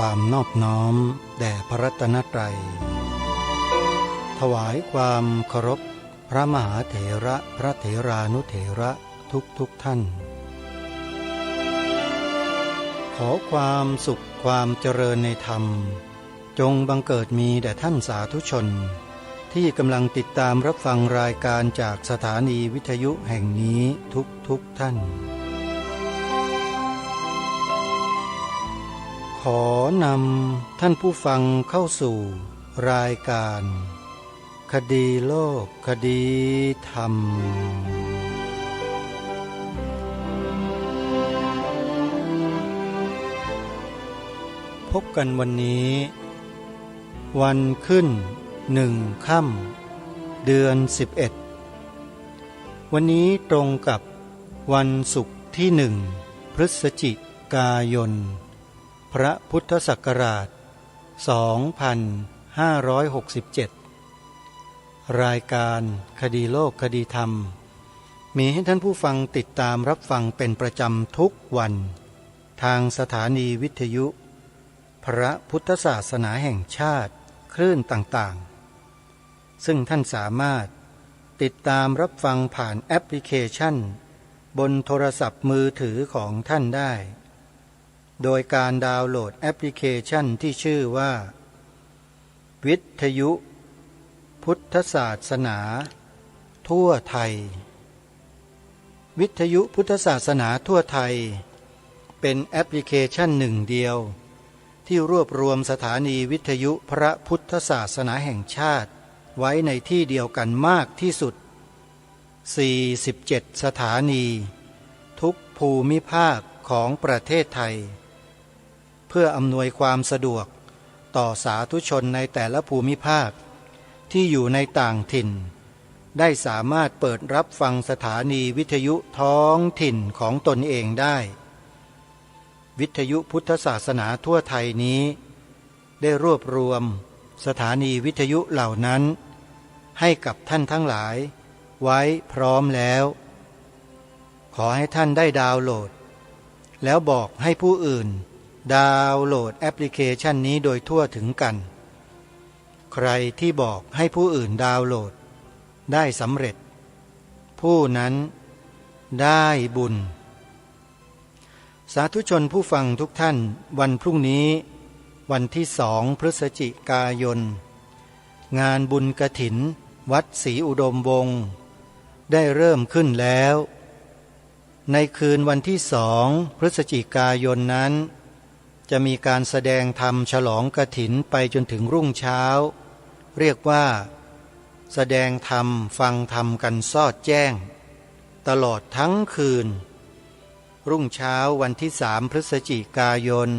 ความนอบน้อมแด่พระรัตนตรัยถวายความเคารพพระมหาเถระพระเถรานุเถระทุกท่านขอความสุขความเจริญในธรรมจงบังเกิดมีแด่ท่านสาธุชนที่กำลังติดตามรับฟังรายการจากสถานีวิทยุแห่งนี้ทุกท่านขอนำท่านผู้ฟังเข้าสู่รายการคดีโลกคดีธรรมพบกันวันนี้วันขึ้น1 ค่ำเดือน11วันนี้ตรงกับวันศุกร์ที่1พฤศจิกายนพระพุทธศักราช2567รายการคดีโลกคดีธรรมมีให้ท่านผู้ฟังติดตามรับฟังเป็นประจำทุกวันทางสถานีวิทยุพระพุทธศาสนาแห่งชาติคลื่นต่างๆซึ่งท่านสามารถติดตามรับฟังผ่านแอปพลิเคชันบนโทรศัพท์มือถือของท่านได้โดยการดาวน์โหลดแอปพลิเคชันที่ชื่อว่าวิทยุพุทธศาสนาทั่วไทยวิทยุพุทธศาสนาทั่วไทยเป็นแอปพลิเคชันหนึ่งเดียวที่รวบรวมสถานีวิทยุพระพุทธศาสนาแห่งชาติไว้ในที่เดียวกันมากที่สุด47สถานีทุกภูมิภาคของประเทศไทยเพื่ออำนวยความสะดวกต่อสาธุชนในแต่ละภูมิภาคที่อยู่ในต่างถิ่นได้สามารถเปิดรับฟังสถานีวิทยุท้องถิ่นของตนเองได้วิทยุพุทธศาสนาทั่วไทยนี้ได้รวบรวมสถานีวิทยุเหล่านั้นให้กับท่านทั้งหลายไว้พร้อมแล้วขอให้ท่านได้ดาวน์โหลดแล้วบอกให้ผู้อื่นดาวน์โหลดแอปพลิเคชันนี้โดยทั่วถึงกันใครที่บอกให้ผู้อื่นดาวน์โหลดได้สำเร็จผู้นั้นได้บุญสาธุชนผู้ฟังทุกท่านวันพรุ่งนี้วันที่2พฤศจิกายนงานบุญกฐินวัดศรีอุดมวงศ์ได้เริ่มขึ้นแล้วในคืนวันที่2พฤศจิกายนนั้นจะมีการแสดงธรรมฉลองกฐินไปจนถึงรุ่งเช้าเรียกว่าแสดงธรรมฟังธรรมกันสอดแจ้งตลอดทั้งคืนรุ่งเช้าวันที่3พฤศจิกายน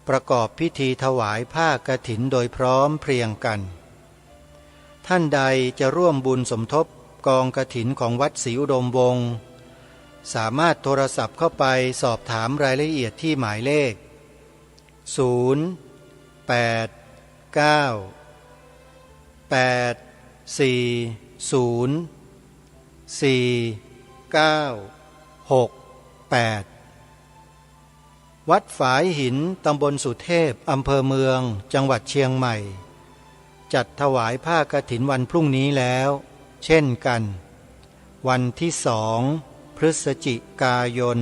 ประกอบพิธีถวายผ้ากฐินโดยพร้อมเพรียงกันท่านใดจะร่วมบุญสมทบกองกฐินของวัดศรีอุดมวงศ์สามารถโทรศัพท์เข้าไปสอบถามรายละเอียดที่หมายเลขวัดฝายหินตำบลสุเทพอำเภอเมืองจังหวัดเชียงใหม่จัดถวายผ้ากฐินวันพรุ่งนี้แล้วเช่นกันวันที่2พฤศจิกายน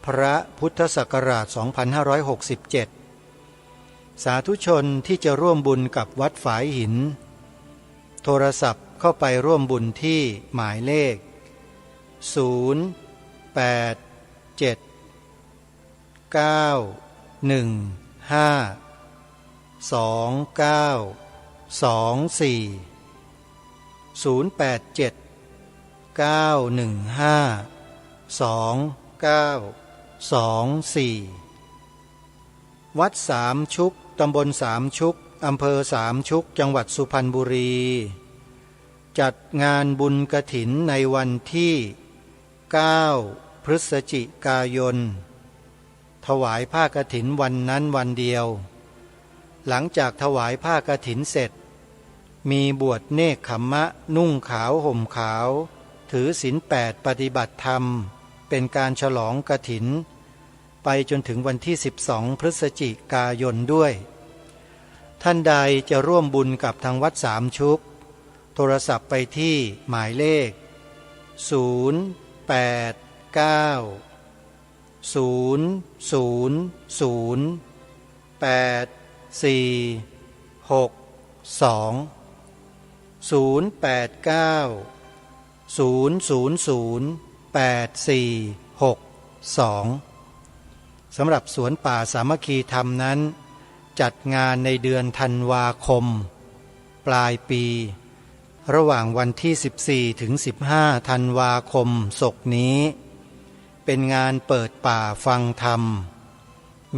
พระพุทธศักราช2567สาธุชนที่จะร่วมบุญกับวัดฝายหินโทรศัพท์เข้าไปร่วมบุญที่หมายเลขวัดสามชุกตำบลสามชุกอำเภอสามชุกจังหวัดสุพรรณบุรีจัดงานบุญกฐินในวันที่9พฤศจิกายนถวายผ้ากฐินวันนั้นวันเดียวหลังจากถวายผ้ากฐินเสร็จมีบวชเนกขัมมะนุ่งขาวห่มขาวถือศีล8ปฏิบัติธรรมเป็นการฉลองกฐิน ไปจนถึงวันที่12พฤศจิกายนด้วยท่านใดจะร่วมบุญกับทางวัดสามชุกโทรศัพท์ไปที่หมายเลขสำหรับสวนป่าสามัคคีธรรมนั้นจัดงานในเดือนธันวาคมปลายปีระหว่างวันที่14ถึง15ธันวาคมศกนี้เป็นงานเปิดป่าฟังธรรม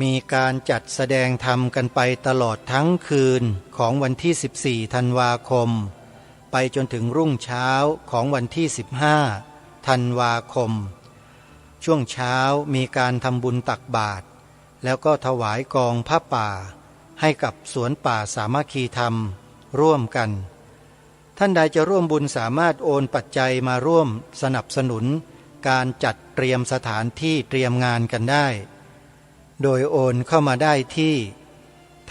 มีการจัดแสดงธรรมกันไปตลอดทั้งคืนของวันที่14ธันวาคมไปจนถึงรุ่งเช้าของวันที่15ธันวาคมช่วงเช้ามีการทำบุญตักบาตรแล้วก็ถวายกองผ้าป่าให้กับสวนป่าสามัคคีธรรมร่วมกันท่านใดจะร่วมบุญสามารถโอนปัจจัยมาร่วมสนับสนุนการจัดเตรียมสถานที่เตรียมงานกันได้โดยโอนเข้ามาได้ที่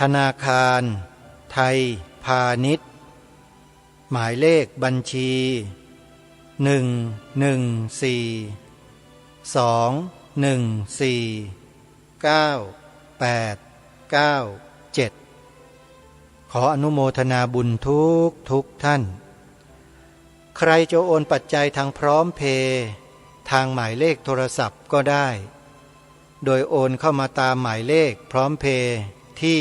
ธนาคารไทยพาณิชย์หมายเลขบัญชี114214987ขออนุโมทนาบุญทุกท่านใครจะโอนปัจจัยทางพร้อมเพย์ทางหมายเลขโทรศัพท์ก็ได้โดยโอนเข้ามาตามหมายเลขพร้อมเพย์ที่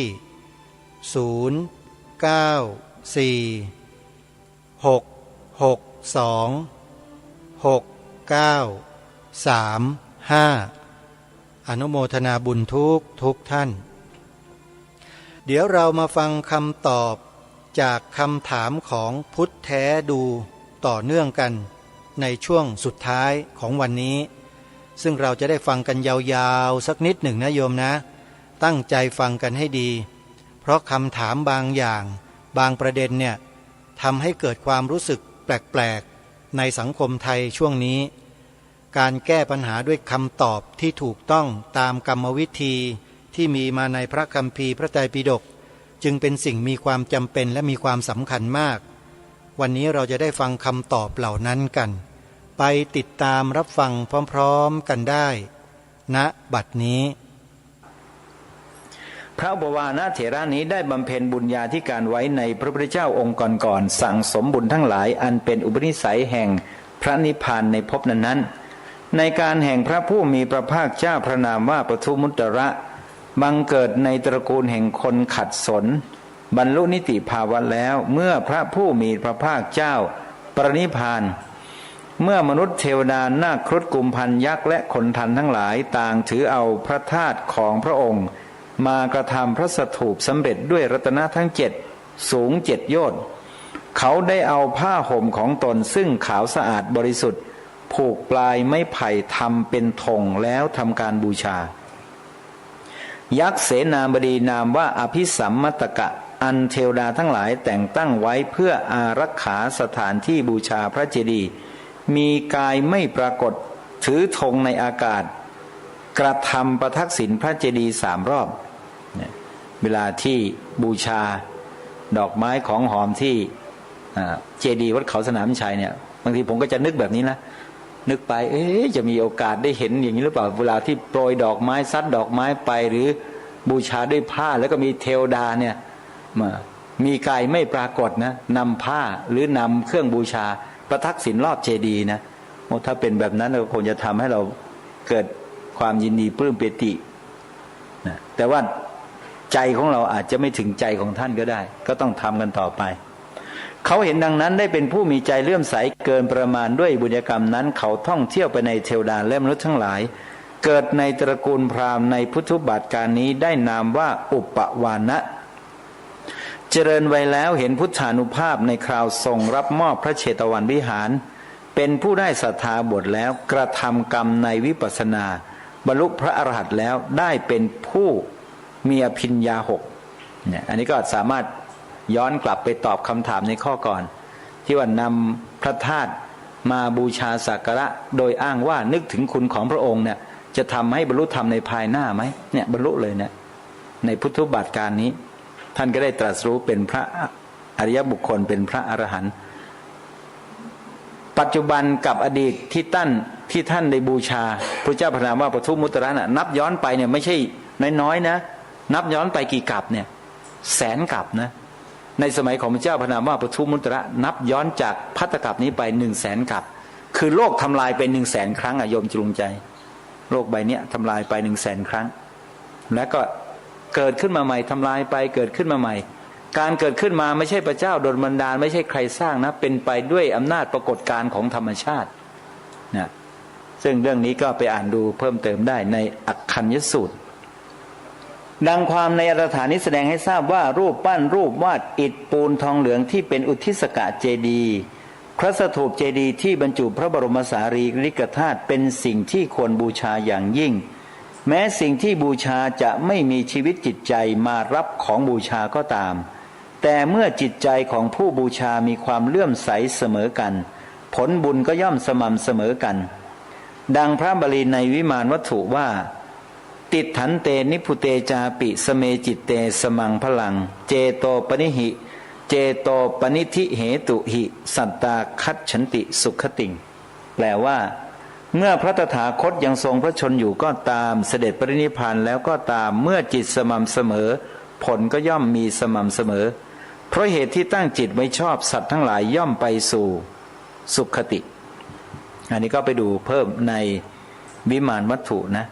0946626935อนุโมทนาบุญทุกท่านเดี๋ยวเรามาฟังคำตอบจากคำถามของพุทธแท้ดูต่อเนื่องกันในช่วงสุดท้ายของวันนี้ซึ่งเราจะได้ฟังกันยาวๆสักนิดหนึ่งนะโยมนะตั้งใจฟังกันให้ดีเพราะคำถามบางอย่างบางประเด็นเนี่ยทำให้เกิดความรู้สึกแปลกๆในสังคมไทยช่วงนี้การแก้ปัญหาด้วยคำตอบที่ถูกต้องตามกรรมวิธีที่มีมาในพระคัมภีร์พระไตรปิฎกจึงเป็นสิ่งมีความจำเป็นและมีความสำคัญมากวันนี้เราจะได้ฟังคำตอบเหล่านั้นกันไปติดตามรับฟังพร้อมๆกันได้ณบัดนี้พระอุปวานะเถระนี้ได้บำเพ็ญบุญญาธิการไว้ในพระพุทธเจ้าองค์ก่อนๆสั่งสมบุญทั้งหลายอันเป็นอุปนิสัยแห่งพระนิพพานในภพนั้นๆในการแห่งพระผู้มีพระภาคเจ้าพระนามว่าปทุมุตตระบังเกิดในตระกูลแห่งคนขัดสนบรรลุนิติภาวะแล้วเมื่อพระผู้มีพระภาคเจ้าปรินิพพานเมื่อมนุษย์เทวดานาคครุฑกุมพันยักษ์และคนทันทั้งหลายต่างถือเอาพระธาตุของพระองค์มากระทำพระสถูปสำเร็จด้วยรัตนะทั้ง7สูง7โยชน์เขาได้เอาผ้าห่มของตนซึ่งขาวสะอาดบริสุทธิ์ผูกปลายไม้ไผ่ทำเป็นธงแล้วทำการบูชายักษ์เสนาบดีนามว่าอภิสัมมตกะอันเทวดาทั้งหลายแต่งตั้งไว้เพื่ออารักขาสถานที่บูชาพระเจดีย์มีกายไม่ปรากฏถือธงในอากาศกระทำประทักษิณพระเจดีย์3 รอบเวลาที่บูชาดอกไม้ของหอมที่เจดีย์วัดเขาสนามชัยเนี่ยบางทีผมก็จะนึกแบบนี้นะนึกไปจะมีโอกาสได้เห็นอย่างนี้หรือเปล่าเวลาที่โปรยดอกไม้ซัดดอกไม้ไปหรือบูชาด้วยผ้าแล้วก็มีเทวดาเนี่ยมีกายไม่ปรากฏนะนำผ้าหรือนำเครื่องบูชาประทักษิณรอบเจดีย์นะถ้าเป็นแบบนั้นก็คงจะทำให้เราเกิดความยินดีปลื้มปิตินะแต่ว่าใจของเราอาจจะไม่ถึงใจของท่านก็ได้ก็ต้องทำกันต่อไปเขาเห็นดังนั้นได้เป็นผู้มีใจเลื่อมใสเกินประมาณด้วยบุญกรรมนั้นเขาท่องเที่ยวไปในเทวดาและมนุษย์ทั้งหลายเกิดในตระกูลพราหมณ์ในพุทธบัตรการนี้ได้นามว่าอุปวานะเจริญไว้แล้วเห็นพุทธานุภาพในคราวทรงรับมอบพระเชตวันวิหารเป็นผู้ได้ศรัทธาบทแล้วกระทำกรรมในวิปัสสนาบรรลุพระอรหันต์แล้วได้เป็นผู้มีอภิญญา6เนี่ยอันนี้ก็สามารถย้อนกลับไปตอบคำถามในข้อก่อนที่ว่านำพระธาตุมาบูชาสักการะโดยอ้างว่านึกถึงคุณของพระองค์เนี่ย จะทำให้บรรลุธรรมในภายหน้าไหมเนี่ยบรรลุเลยเนี่ยในพุทธบัตรการนี้ท่านก็ได้ตรัสรู้เป็นพระอริยบุคคลเป็นพระอรหันต์ปัจจุบันกับอดีตที่ท่านได้บูชาพระเจ้าพระนามว่าปทุมมุตระน่ะนับย้อนไปเนี่ยไม่ใช่น้อยๆนะนับย้อนไปกี่กลับเนี่ยแสนกลับนะในสมัยของพระเจ้าพระนามว่าปทุมมุตระนับย้อนจากภัตตกลับนี้ไป100,000 กลับคือโลกทำลายไป100,000 ครั้งโยมจรุงใจโลกใบนี้ทำลายไป100,000 ครั้งแล้วก็เกิดขึ้นมาใหม่ทำลายไปเกิดขึ้นมาใหม่การเกิดขึ้นมาไม่ใช่พระเจ้าโดนบันดาลไม่ใช่ใครสร้างนะเป็นไปด้วยอำนาจปรากฏการณ์ของธรรมชาตินะซึ่งเรื่องนี้ก็ไปอ่านดูเพิ่มเติมได้ในอักขัญญสูตรดังความในอัตถฐานนี้แสดงให้ทราบว่ารูปปั้นรูปวาดอิฐปูนทองเหลืองที่เป็นอุทิศกะเจดีย์พระสถูปเจดีย์ที่บรรจุพระบรมสารีริกธาตุเป็นสิ่งที่ควรบูชาอย่างยิ่งแม้สิ่งที่บูชาจะไม่มีชีวิตจิตใจมารับของบูชาก็ตามแต่เมื่อจิตใจของผู้บูชามีความเลื่อมใสเสมอกันผลบุญก็ย่อมสม่ำเสมอกันดังพระบาลีในวิมานวัตถุว่าติถันเตนิพุเตจาปิสเมจิตเตสมังพลังเจโตปนิหิเจโตปนิธิเหตุหิสัตตาคัจฉันติสุขติงแปลว่าเมื่อพระตถาคตยังทรงพระชนอยู่ก็ตามเสด็จปรินิพพานแล้วก็ตามเมื่อจิตสม่ำเสมอผลก็ย่อมมีสม่ำเสมอเพราะเหตุที่ตั้งจิตไว้ชอบสัตว์ทั้งหลายย่อมไปสู่สุขติอันนี้ก็ไปดูเพิ่มในวิมานวัตถุนะ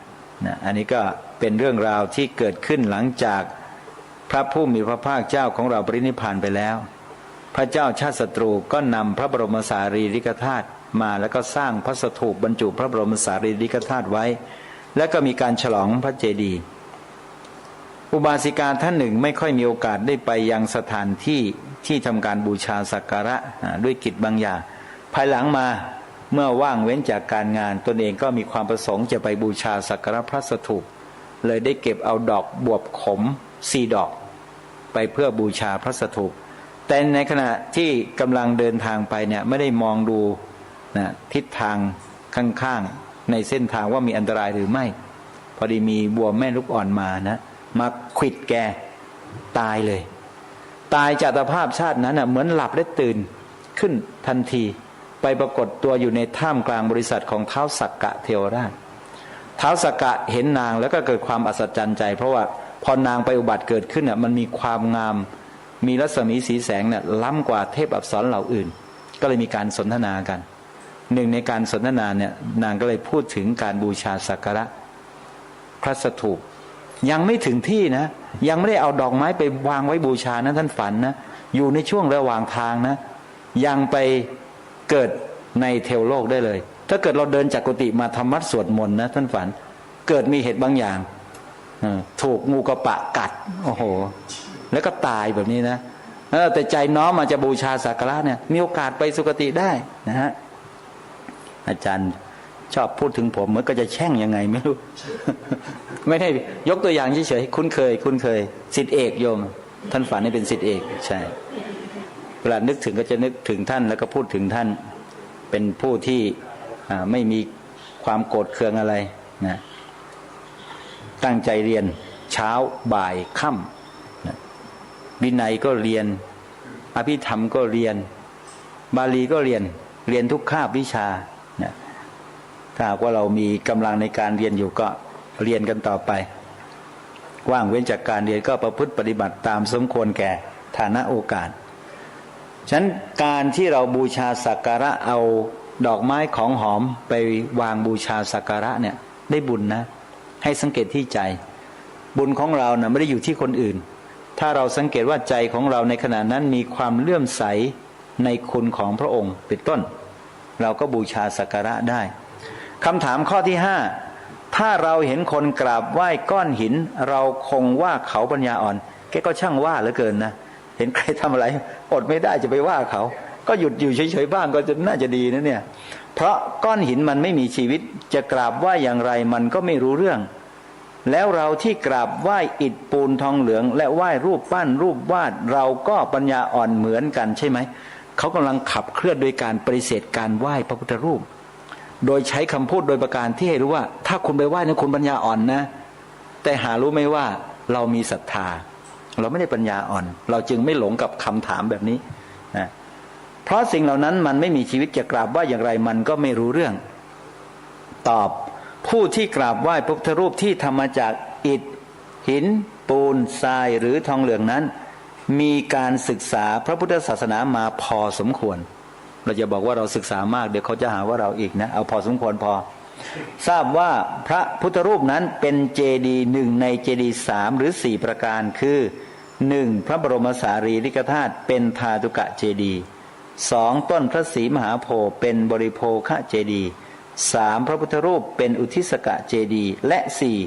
อันนี้ก็เป็นเรื่องราวที่เกิดขึ้นหลังจากพระผู้มีพระภาคเจ้าของเราปรินิพพานไปแล้วพระเจ้าชาติศัตรูก็นำพระบรมสารีริกธาตุมาแล้วก็สร้างพระสถูปบรรจุพระบรมสารีริกธาตุไว้แล้วก็มีการฉลองพระเจดีย์อุบาสิกาท่านหนึ่งไม่ค่อยมีโอกาสได้ไปยังสถานที่ทำการบูชาสักการะด้วยกิจบางอย่างภายหลังมาเมื่อว่างเว้นจากการงานตนเองก็มีความประสงค์จะไปบูชาสักการะพระสถูปเลยได้เก็บเอาดอกบวบขม4 ดอกไปเพื่อบูชาพระสถูปแต่ในขณะที่กำลังเดินทางไปเนี่ยไม่ได้มองดูทิศทางข้างๆในเส้นทางว่ามีอันตรายหรือไม่พอดีมีบัวแม่ลูกอ่อนมามาขวิดแกตายเลยตายจากสภาพชาตินั้นเหมือนหลับและตื่นขึ้นทันทีไปปรากฏตัวอยู่ในท่ามกลางบริษัทของท้าวสักกะเทวราชท้าวสักกะเห็นนางแล้วก็เกิดความอัศจรรย์ใจเพราะว่าพอนางไปอุบัติเกิดขึ้นมันมีความงามมีรัศมีสีแสงล้ำกว่าเทพอัปสรเหล่าอื่นก็เลยมีการสนทนากันหนึ่งในการสนทนานางก็เลยพูดถึงการบูชาสักการะพระสถูปยังไม่ถึงที่นะยังไม่ได้เอาดอกไม้ไปวางไว้บูชานะท่านฝันนะอยู่ในช่วงระหว่างทางนะยังไปเกิดในเทวโลกได้เลยถ้าเกิดเราเดินจากกุฏิมาทำวัดสวดมนต์นะท่านฝันเกิดมีเหตุบางอย่างถูกงูกระปะกัดโอ้โหแล้วก็ตายแบบนี้นะแต่ใจน้อมมาจะบูชาสักการะเนี่ยมีโอกาสไปสุคติได้นะฮะอาจารย์ชอบพูดถึงผมเหมือนก็จะแช่งยังไงไม่รู้ ไม่ได้ยกตัวอย่างเฉยๆคุ้นเคยศิษย์เอกโยมท่านฝันให้เป็นศิษย์เอกใช่เวลานึกถึงก็จะนึกถึงท่านแล้วก็พูดถึงท่านเป็นผู้ที่ไม่มีความโกรธเคืองอะไรนะตั้งใจเรียนเช้าบ่ายค่ำนะวินัยก็เรียนอภิธรรมก็เรียนบาลีก็เรียนทุกคาบวิชานะถ้าว่าเรามีกำลังในการเรียนอยู่ก็เรียนกันต่อไปว่างเว้นจากการเรียนก็ประพฤติปฏิบัติตามสมควรแก่ฐานะโอกาสฉะนั้นการที่เราบูชาสักการะเอาดอกไม้ของหอมไปวางบูชาสักการะเนี่ยได้บุญนะให้สังเกตที่ใจบุญของเราไม่ได้อยู่ที่คนอื่นถ้าเราสังเกตว่าใจของเราในขณะนั้นมีความเลื่อมใสในคุณของพระองค์เป็นต้นเราก็บูชาสักการะได้คำถามข้อที่5ถ้าเราเห็นคนกราบไหว้ก้อนหินเราคงว่าเขาปัญญาอ่อนแกก็ช่างว่าเหลือเกินนะเห็นใครทำอะไรอดไม่ได้จะไปว่าเขาก็หยุดอยู่เฉยๆบ้างก็จะน่าจะดีนะเนี่ยเพราะก้อนหินมันไม่มีชีวิตจะกราบไหว้อย่างไรมันก็ไม่รู้เรื่องแล้วเราที่กราบไหว้อิฐปูนทองเหลืองและไหว้รูปปั้นรูปวาดเราก็ปัญญาอ่อนเหมือนกันใช่ไหมเขากำลังขับเคลื่อนโดยการปฏิเสธการไหว้พระพุทธรูป โดยใช้คำพูดโดยประการที่ให้รู้ว่าถ้าคุณไปไหว้เนี่ยคุณปัญญาอ่อนนะแต่หารู้ไหมว่าเรามีศรัทธาเราไม่ได้ปัญญาอ่อนเราจึงไม่หลงกับคำถามแบบนี้นะเพราะสิ่งเหล่านั้นมันไม่มีชีวิตจะกราบไหว้อย่างไรมันก็ไม่รู้เรื่องตอบผู้ที่กราบไหว้พระพุทธรูปที่ทำมาจากอิฐหินปูนทรายหรือทองเหลืองนั้นมีการศึกษาพระพุทธศาสนามาพอสมควรเราจะบอกว่าเราศึกษามากเดี๋ยวเขาจะหาว่าเราอีกนะเอาพอสมควรพอทราบว่าพระพุทธรูปนั้นเป็นเจดีย์หนึ่งในเจดีย์3หรือ4ประการคือ 1. พระบรมสารีริกธาตุเป็นทาตุกะเจดีย์ 2. ต้นพระศรีมหาโพธิ์เป็นบริโภคะเจดีย์ 3. พระพุทธรูปเป็นอุทิศกะเจดีย์และ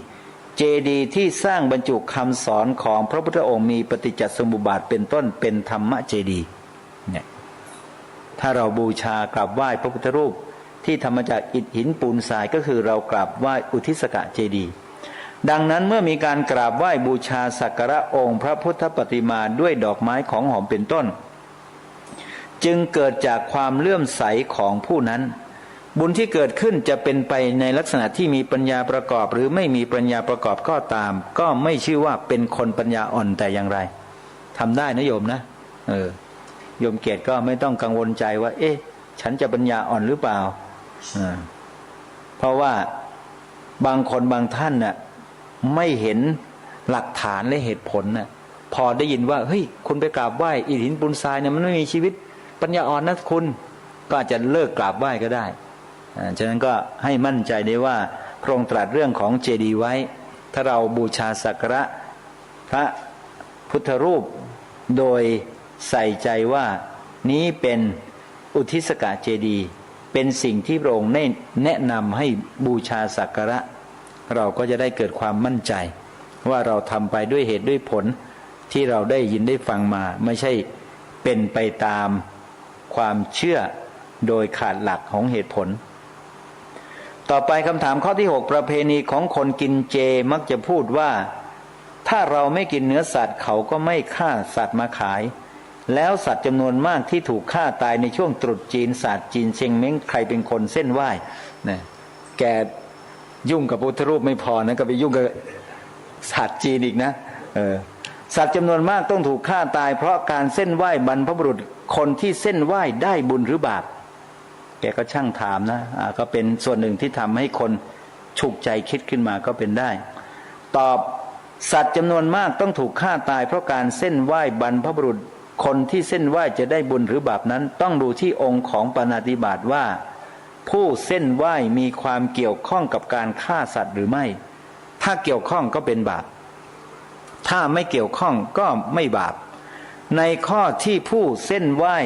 4. เจดีย์ที่สร้างบรรจุคำสอนของพระพุทธองค์มีปฏิจจสมุปบาทเป็นต้นเป็นธรรมเจดีย์เนี่ยถ้าเราบูชากราบไหว้พระพุทธรูปที่ทำมาจากอิฐหินปูนทรายก็คือเรากราบไหว้อุทิศกะเจดีย์ดังนั้นเมื่อมีการกราบไหว้บูชาสักการะองค์พระพุทธปฏิมาด้วยดอกไม้ของหอมเป็นต้นจึงเกิดจากความเลื่อมใสของผู้นั้นบุญที่เกิดขึ้นจะเป็นไปในลักษณะที่มีปัญญาประกอบหรือไม่มีปัญญาประกอบก็ตามก็ไม่ชื่อว่าเป็นคนปัญญาอ่อนแต่อย่างไรทำได้นะโยมนะโยมเกศก็ไม่ต้องกังวลใจว่าเอ๊ะฉันจะปัญญาอ่อนหรือเปล่าเพราะว่าบางคนบางท่านน่ะไม่เห็นหลักฐานและเหตุผลน่ะพอได้ยินว่าเฮ้ยคุณไปกราบไหว้อิฐหินปูนทรายเนี่ยมันไม่มีชีวิตปัญญาอ่อนนะคุณก็อาจจะเลิกกราบไหว้ก็ได้ฉะนั้นก็ให้มั่นใจได้ว่าพระองค์ตรัสเรื่องของเจดีย์ไว้ถ้าเราบูชาสักการะพระพุทธรูปโดยใส่ใจว่านี้เป็นอุทิศกะเจดีย์เป็นสิ่งที่พระองค์แนะนำให้บูชาสักการะเราก็จะได้เกิดความมั่นใจว่าเราทำไปด้วยเหตุด้วยผลที่เราได้ยินได้ฟังมาไม่ใช่เป็นไปตามความเชื่อโดยขาดหลักของเหตุผลต่อไปคำถามข้อที่6ประเพณีของคนกินเจมักจะพูดว่าถ้าเราไม่กินเนื้อสัตว์เขาก็ไม่ฆ่าสัตว์มาขายแล้วสัตว์จำนวนมากที่ถูกฆ่าตายในช่วงตรุษจีนศาสตร์จีนเชงเม้งใครเป็นคนเส้นไหว้นะแกยุ่งกับพุทธรูปไม่พอนะก็ไปยุ่งกับศาสตร์จีนอีกนะสัตว์จำนวนมากต้องถูกฆ่าตายเพราะการเส้นไหว้บรรพบุรุษคนที่เส้นไหว้ได้บุญหรือบาปแกก็ช่างถามนะก็เป็นส่วนหนึ่งที่ทำให้คนฉุกใจคิดขึ้นมาก็เป็นได้ตอบสัตว์จำนวนมากต้องถูกฆ่าตายเพราะการเส้นไหว้บรรพบุรุษคนที่เส้นไหว้จะได้บุญหรือบาปนั้นต้องดูที่องค์ของปาณาติบาตว่าผู้เส้นไหว้มีความเกี่ยวข้องกับการฆ่าสัตว์หรือไม่ถ้าเกี่ยวข้องก็เป็นบาปถ้าไม่เกี่ยวข้องก็ไม่บาปในข้อที่ผู้เส้นไหว้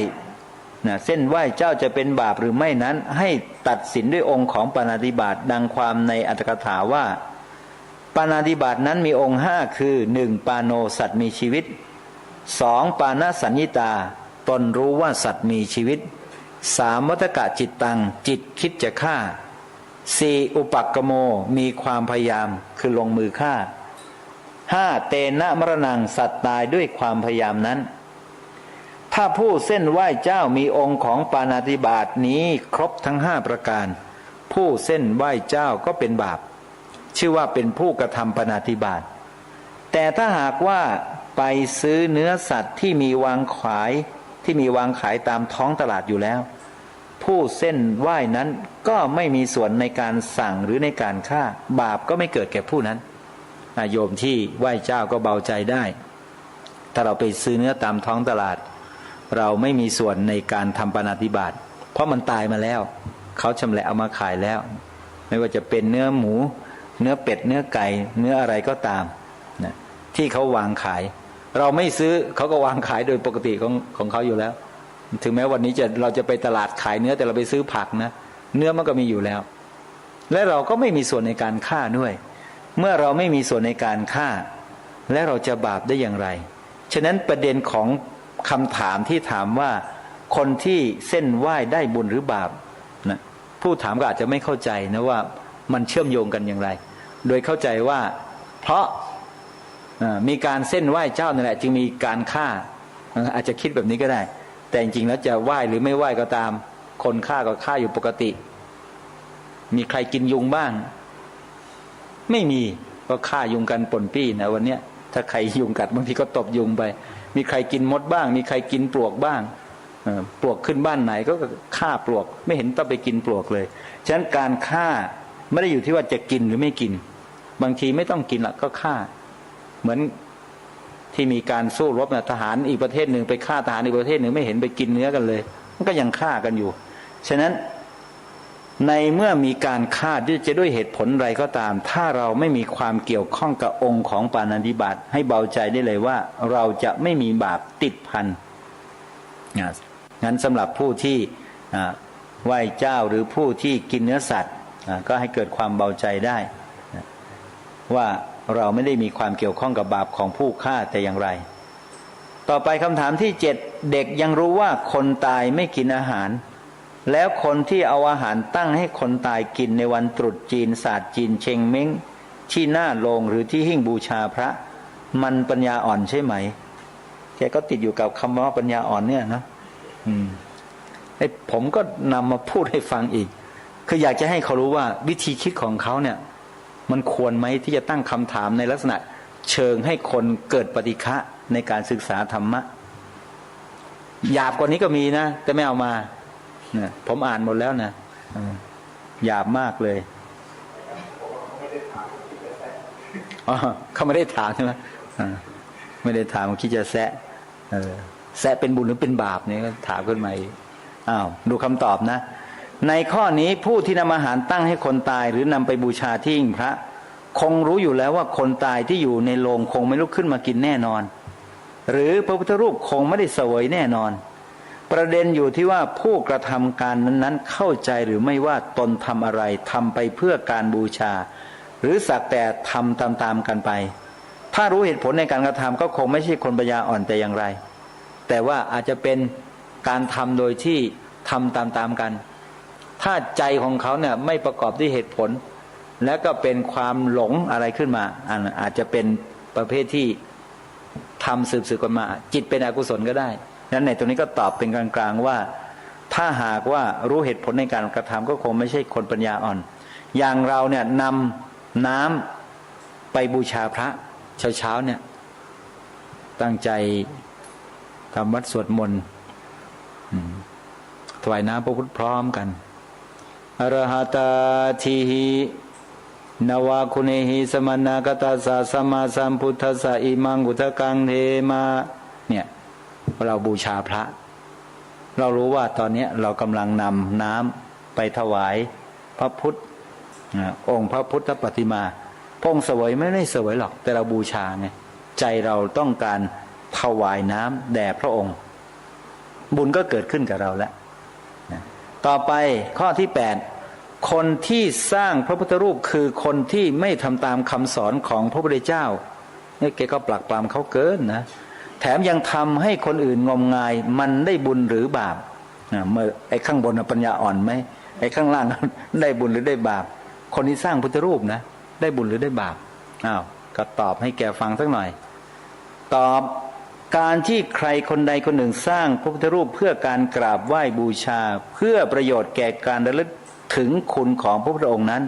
เส้นไหว้เจ้าจะเป็นบาปหรือไม่นั้นให้ตัดสินด้วยองค์ของปาณาติบาตดังความในอัตถกถาว่าปาณาติบาตนั้นมีองค์5คือ 1. ปาโนสัตว์มีชีวิต 2. ปานะสัญญิตาตนรู้ว่าสัตว์มีชีวิต 3. วัฏกะจิตตังจิตคิดจะฆ่า 4. อุปักกโมมีความพยายามคือลงมือฆ่า 5. เตนะมรณังสัตว์ตายด้วยความพยายามนั้นถ้าผู้เส้นไหว้เจ้ามีองค์ของปาณาติบาตนี้ครบทั้ง5ประการผู้เส้นไหว้เจ้าก็เป็นบาปชื่อว่าเป็นผู้กระทำปาณาติบาตแต่ถ้าหากว่าไปซื้อเนื้อสัตว์ที่มีวางขายตามท้องตลาดอยู่แล้วผู้เส้นไหว้นั้นก็ไม่มีส่วนในการสั่งหรือในการฆ่าบาปก็ไม่เกิดแก่ผู้นั้นโยมที่ไหว้เจ้าก็เบาใจได้ถ้าเราไปซื้อเนื้อตามท้องตลาดเราไม่มีส่วนในการทำปาณาติบาตเพราะมันตายมาแล้วเขาชำแหละเอามาขายแล้วไม่ว่าจะเป็นเนื้อหมูเนื้อเป็ดเนื้อไก่เนื้ออะไรก็ตามนะที่เขาวางขายเราไม่ซื้อเขาก็วางขายโดยปกติของเขาอยู่แล้วถึงแม้วันนี้เราจะไปตลาดขายเนื้อแต่เราไปซื้อผักนะเนื้อมันก็มีอยู่แล้วและเราก็ไม่มีส่วนในการฆ่าด้วยเมื่อเราไม่มีส่วนในการฆ่าและเราจะบาปได้อย่างไรฉะนั้นประเด็นของคำถามที่ถามว่าคนที่เส้นไหว้ได้บุญหรือบาปนะผู้ถามก็อาจจะไม่เข้าใจนะว่ามันเชื่อมโยงกันอย่างไรโดยเข้าใจว่าเพราะมีการเส้นไหว้เจ้านั่นแหละจึงมีการฆ่าอาจจะคิดแบบนี้ก็ได้แต่จริงๆแล้วจะไหว้หรือไม่ไหว้ก็ตามคนฆ่าก็ฆ่าอยู่ปกติ มีใครกินยุงบ้างไม่มีก็ฆ่ายุงกันป่นปี้นะวันเนี้ยถ้าใครยุงกัดบางทีก็ตบยุงไปมีใครกินมดบ้างมีใครกินปลวกบ้างปลวกขึ้นบ้านไหนก็ฆ่าปลวกไม่เห็นต้องไปกินปลวกเลยฉะนั้นการฆ่าไม่ได้อยู่ที่ว่าจะกินหรือไม่กินบางทีไม่ต้องกินละก็ฆ่าเหมือนที่มีการสู้รบนะทหารอีกประเทศหนึ่งไปฆ่าทหารอีกประเทศหนึ่งไม่เห็นไปกินเนื้อกันเลยมันก็ยังฆ่ากันอยู่ฉะนั้นในเมื่อมีการฆ่าจะด้วยเหตุผลอะไรก็ตามถ้าเราไม่มีความเกี่ยวข้องกับองค์ของปาณาติบาตให้เบาใจได้เลยว่าเราจะไม่มีบาปติดพันงั้นสำหรับผู้ที่ไหว้เจ้าหรือผู้ที่กินเนื้อสัตว์ก็ให้เกิดความเบาใจได้ว่าเราไม่ได้มีความเกี่ยวข้องกับบาปของผู้ฆ่าแต่อย่างไรต่อไปคำถามที่7เด็กยังรู้ว่าคนตายไม่กินอาหารแล้วคนที่เอาอาหารตั้งให้คนตายกินในวันตรุษจีนศาสตร์จีนเชงเม้งที่หน้าโรงหรือที่หิ้งบูชาพระมันปัญญาอ่อนใช่ไหมแกก็ติดอยู่กับคำว่าปัญญาอ่อนเนี่ยนะผมก็นำมาพูดให้ฟังอีกคืออยากจะให้เขารู้ว่าวิธีคิดของเขาเนี่ยมันควรไหมที่จะตั้งคำถามในลักษณะเชิงให้คนเกิดปฏิฆะในการศึกษาธรรมะหยาบกว่านี้ก็มีนะแต่ไม่เอามาเนี่ยผมอ่านหมดแล้วนะหยาบมากเลยอ๋อเขาไม่ได้ถามใช่ไหมไม่ได้ถามคิดจะแซะแซะเป็นบุญหรือเป็นบาปเนี่ยก็ถามขึ้นมาอีกดูคำตอบนะในข้อนี้ผู้ที่นำอาหารตั้งให้คนตายหรือนำไปบูชาที่หิ้งพระคงรู้อยู่แล้วว่าคนตายที่อยู่ในโลงคงไม่ลุกขึ้นมากินแน่นอนหรือพระพุทธรูปคงไม่ได้เสวยแน่นอนประเด็นอยู่ที่ว่าผู้กระทำการนั้นๆเข้าใจหรือไม่ว่าตนทำอะไรทำไปเพื่อการบูชาหรือสักแต่ทำตามๆกันไปถ้ารู้เหตุผลในการกระทำก็คงไม่ใช่คนปัญญาอ่อนแต่อย่างไรแต่ว่าอาจจะเป็นการทำโดยที่ทำตามๆกันถ้าใจของเขาเนี่ยไม่ประกอบด้วยเหตุผลแล้วก็เป็นความหลงอะไรขึ้นมาอาจจะเป็นประเภทที่ทำสืบกันมาจิตเป็นอกุศลก็ได้นั้นในตรงนี้ก็ตอบเป็นกลางๆว่าถ้าหากว่ารู้เหตุผลในการกระทำก็คงไม่ใช่คนปัญญาอ่อนอย่างเราเนี่ยนำน้ำไปบูชาพระเช้าเนี่ยตั้งใจทำวัดสวดมนต์ถวายน้ำพระพุทธพร้อมกันอรหัตถินวาคุเนหิสมณกตัสสะสัมมาสัมพุทธัสสะอิมังอุทกังเทมาเนี่ยเราบูชาพระเรารู้ว่าตอนนี้เรากำลังนำน้ำไปถวายพระพุทธองค์พระพุทธปฏิมาพระองค์เสวยไม่ได้เสวยหรอกแต่เราบูชาไงใจเราต้องการถวายน้ำแด่พระองค์บุญก็เกิดขึ้นกับเราแล้วต่อไปข้อที่8คนที่สร้างพระพุทธรูปคือคนที่ไม่ทำตามคำสอนของพระพุทธเจ้านี่แกก็ปลักปลามเขาเกินนะแถมยังทำให้คนอื่นงมงายมันได้บุญหรือบาปเมื่อไอ้ข้างบนปัญญาอ่อนไหมไอ้ข้างล่างได้บุญหรือได้บาปคนที่สร้างพุทธรูปนะได้บุญหรือได้บาปก็ตอบให้แกฟังสักหน่อยตอบการที่ใครคนใดคนหนึ่งสร้างพระพุทธรูปเพื่อการกราบไหว้บูชาเพื่อประโยชน์แก่การระลึกถึงคุณของพระพุทธองค์นั้น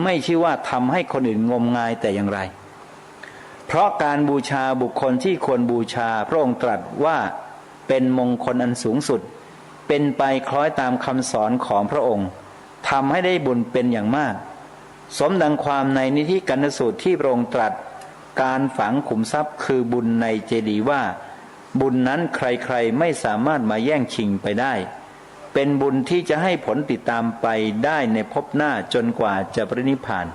ไม่ใช่ว่าทำให้คนอื่นงมงายแต่อย่างไรเพราะการบูชาบุคคลที่ควรบูชาพระองค์ตรัสว่าเป็นมงคลอันสูงสุดเป็นไปคล้อยตามคำสอนของพระองค์ทำให้ได้บุญเป็นอย่างมากสมดังความในนิธิกันสูตรที่พระองค์ตรัสการฝังขุมทรัพย์คือบุญในเจดีย์ว่าบุญนั้นใครๆไม่สามารถมาแย่งชิงไปได้เป็นบุญที่จะให้ผลติดตามไปได้ในภพหน้าจนกว่าจะปรินิพพาน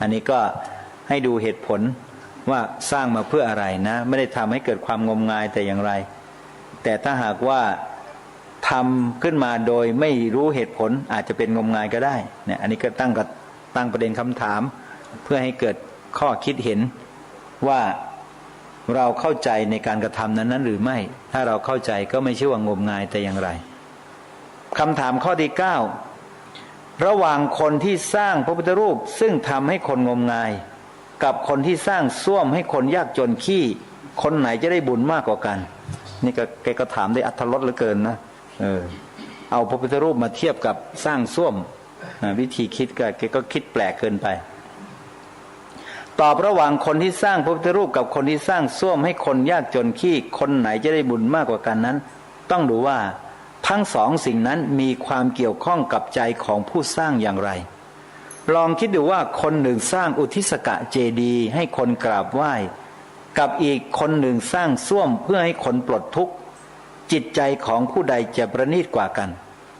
อันนี้ก็ให้ดูเหตุผลว่าสร้างมาเพื่ออะไรนะไม่ได้ทำให้เกิดความงมงายแต่อย่างไรแต่ถ้าหากว่าทำขึ้นมาโดยไม่รู้เหตุผลอาจจะเป็นงมงายก็ได้เนี่ยอันนี้ก็ตั้งประเด็นคำถามเพื่อให้เกิดข้อคิดเห็นว่าเราเข้าใจในการกระทำนั้นหรือไม่ถ้าเราเข้าใจก็ไม่ใช่ว่างมงายแต่อย่างไรคำถามข้อที่9ระหว่างคนที่สร้างพระพุทธรูปซึ่งทำให้คนงมงายกับคนที่สร้างส้วมให้คนยากจนขี้คนไหนจะได้บุญมากกว่ากันนี่ก็แกก็ถามได้อรรถรสเหลือเกินนะเอาพระพุทธรูปมาเทียบกับสร้างส้วม วิธีคิดก็คิดแปลกเกินไปตอบระหว่างคนที่สร้างพระพุทธรูปกับคนที่สร้างส้วมให้คนยากจนขี้คนไหนจะได้บุญมากกว่ากันนั้นต้องดูว่าทั้งสองสิ่งนั้นมีความเกี่ยวข้องกับใจของผู้สร้างอย่างไรลองคิดดูว่าคนหนึ่งสร้างอุทิศกะเจดีย์ให้คนกราบไหว้กับอีกคนหนึ่งสร้างส้วมเพื่อให้คนปลดทุกข์จิตใจของผู้ใดจะประณีตกว่ากัน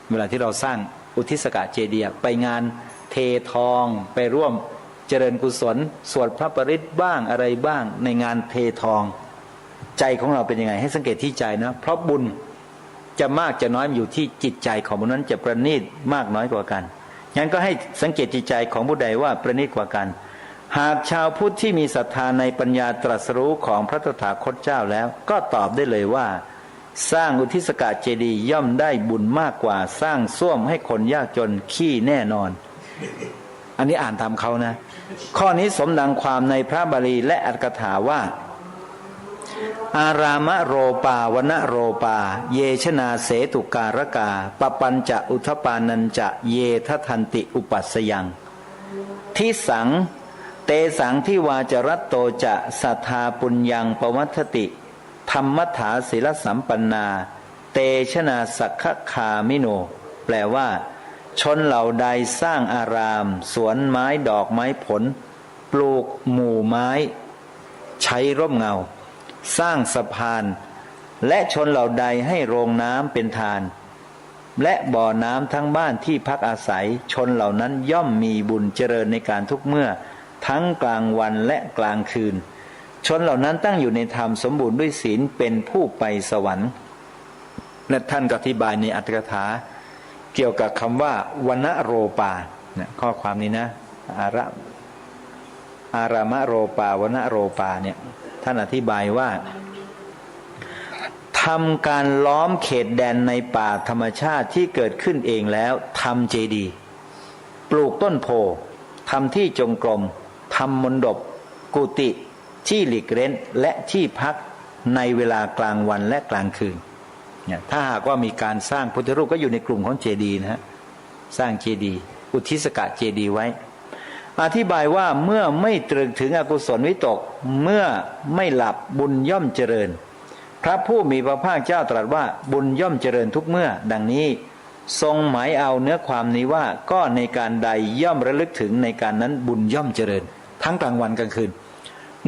เวลาที่เราสร้างอุทิศกะเจดีย์ไปงานเททองไปร่วมเจริญกุศลสวดพระปริตรบ้างอะไรบ้างในงานเททองใจของเราเป็นยังไงให้สังเกตที่ใจนะเพราะบุญจะมากจะน้อยอยู่ที่จิตใจของบุญนั้นจะประณีตมากน้อยกว่ากันงั้นก็ให้สังเกตจิตใจของผู้ใดว่าประณีตกว่ากันหากชาวพุทธที่มีศรัทธาในปัญญาตรัสรู้ของพระตถาคตเจ้าแล้วก็ตอบได้เลยว่าสร้างอุทิศกะเจดีย์ย่อมได้บุญมากกว่าสร้างส้วมให้คนยากจนขี้แน่นอนอันนี้อ่านตามเขานะข้อนี้สมดังความในพระบาลีและอัตถกถาว่าอารามะโรปาวณโรปาเยชนาเสตุการกาปปัญจะอุทปานัญจะเยททันติอุปัสสยังทิสังเตสังที่วาจรัตโตจะสัทธาปุญญังปวัตติธรรมัฏฐาศีลสัมปันนาเตชนาสักขคามิโนแปลว่าชนเหล่าใดสร้างอารามสวนไม้ดอกไม้ผลปลูกหมู่ไม้ใช้ร่มเงาสร้างสะพานและชนเหล่าใดให้โรงน้ำเป็นทานและบ่อน้ำทั้งบ้านที่พักอาศัยชนเหล่านั้นย่อมมีบุญเจริญในการทุกเมื่อทั้งกลางวันและกลางคืนชนเหล่านั้นตั้งอยู่ในธรรมสมบูรณ์ด้วยศีลเป็นผู้ไปสวรรค์และท่านก็อธิบายในอัตถกถาเกี่ยวกับคำว่าวณโรปาข้อความนี้นะอารามะโรปาวณโรปาเนี่ยท่านอธิบายว่าทำการล้อมเขตแดนในป่าธรรมชาติที่เกิดขึ้นเองแล้วทำเจดีย์ปลูกต้นโพทำที่จงกรมทำมณฑปกุฏิที่หลีกเร้นและที่พักในเวลากลางวันและกลางคืนเนี่ยถ้าหากว่ามีการสร้างพุทธรูปก็อยู่ในกลุ่มของเจดีย์นะฮะสร้างเจดีย์อุทิศกะเจดีย์ไว้อธิบายว่าเมื่อไม่ตรึกถึงอกุศลวิตกเมื่อไม่หลับบุญย่อมเจริญพระผู้มีพระภาคเจ้าตรัสว่าบุญย่อมเจริญทุกเมื่อดังนี้ทรงหมายเอาเนื้อความนี้ว่าก็ในการใดย่อมระลึกถึงในการนั้นบุญย่อมเจริญทั้งกลางวันกลางคืน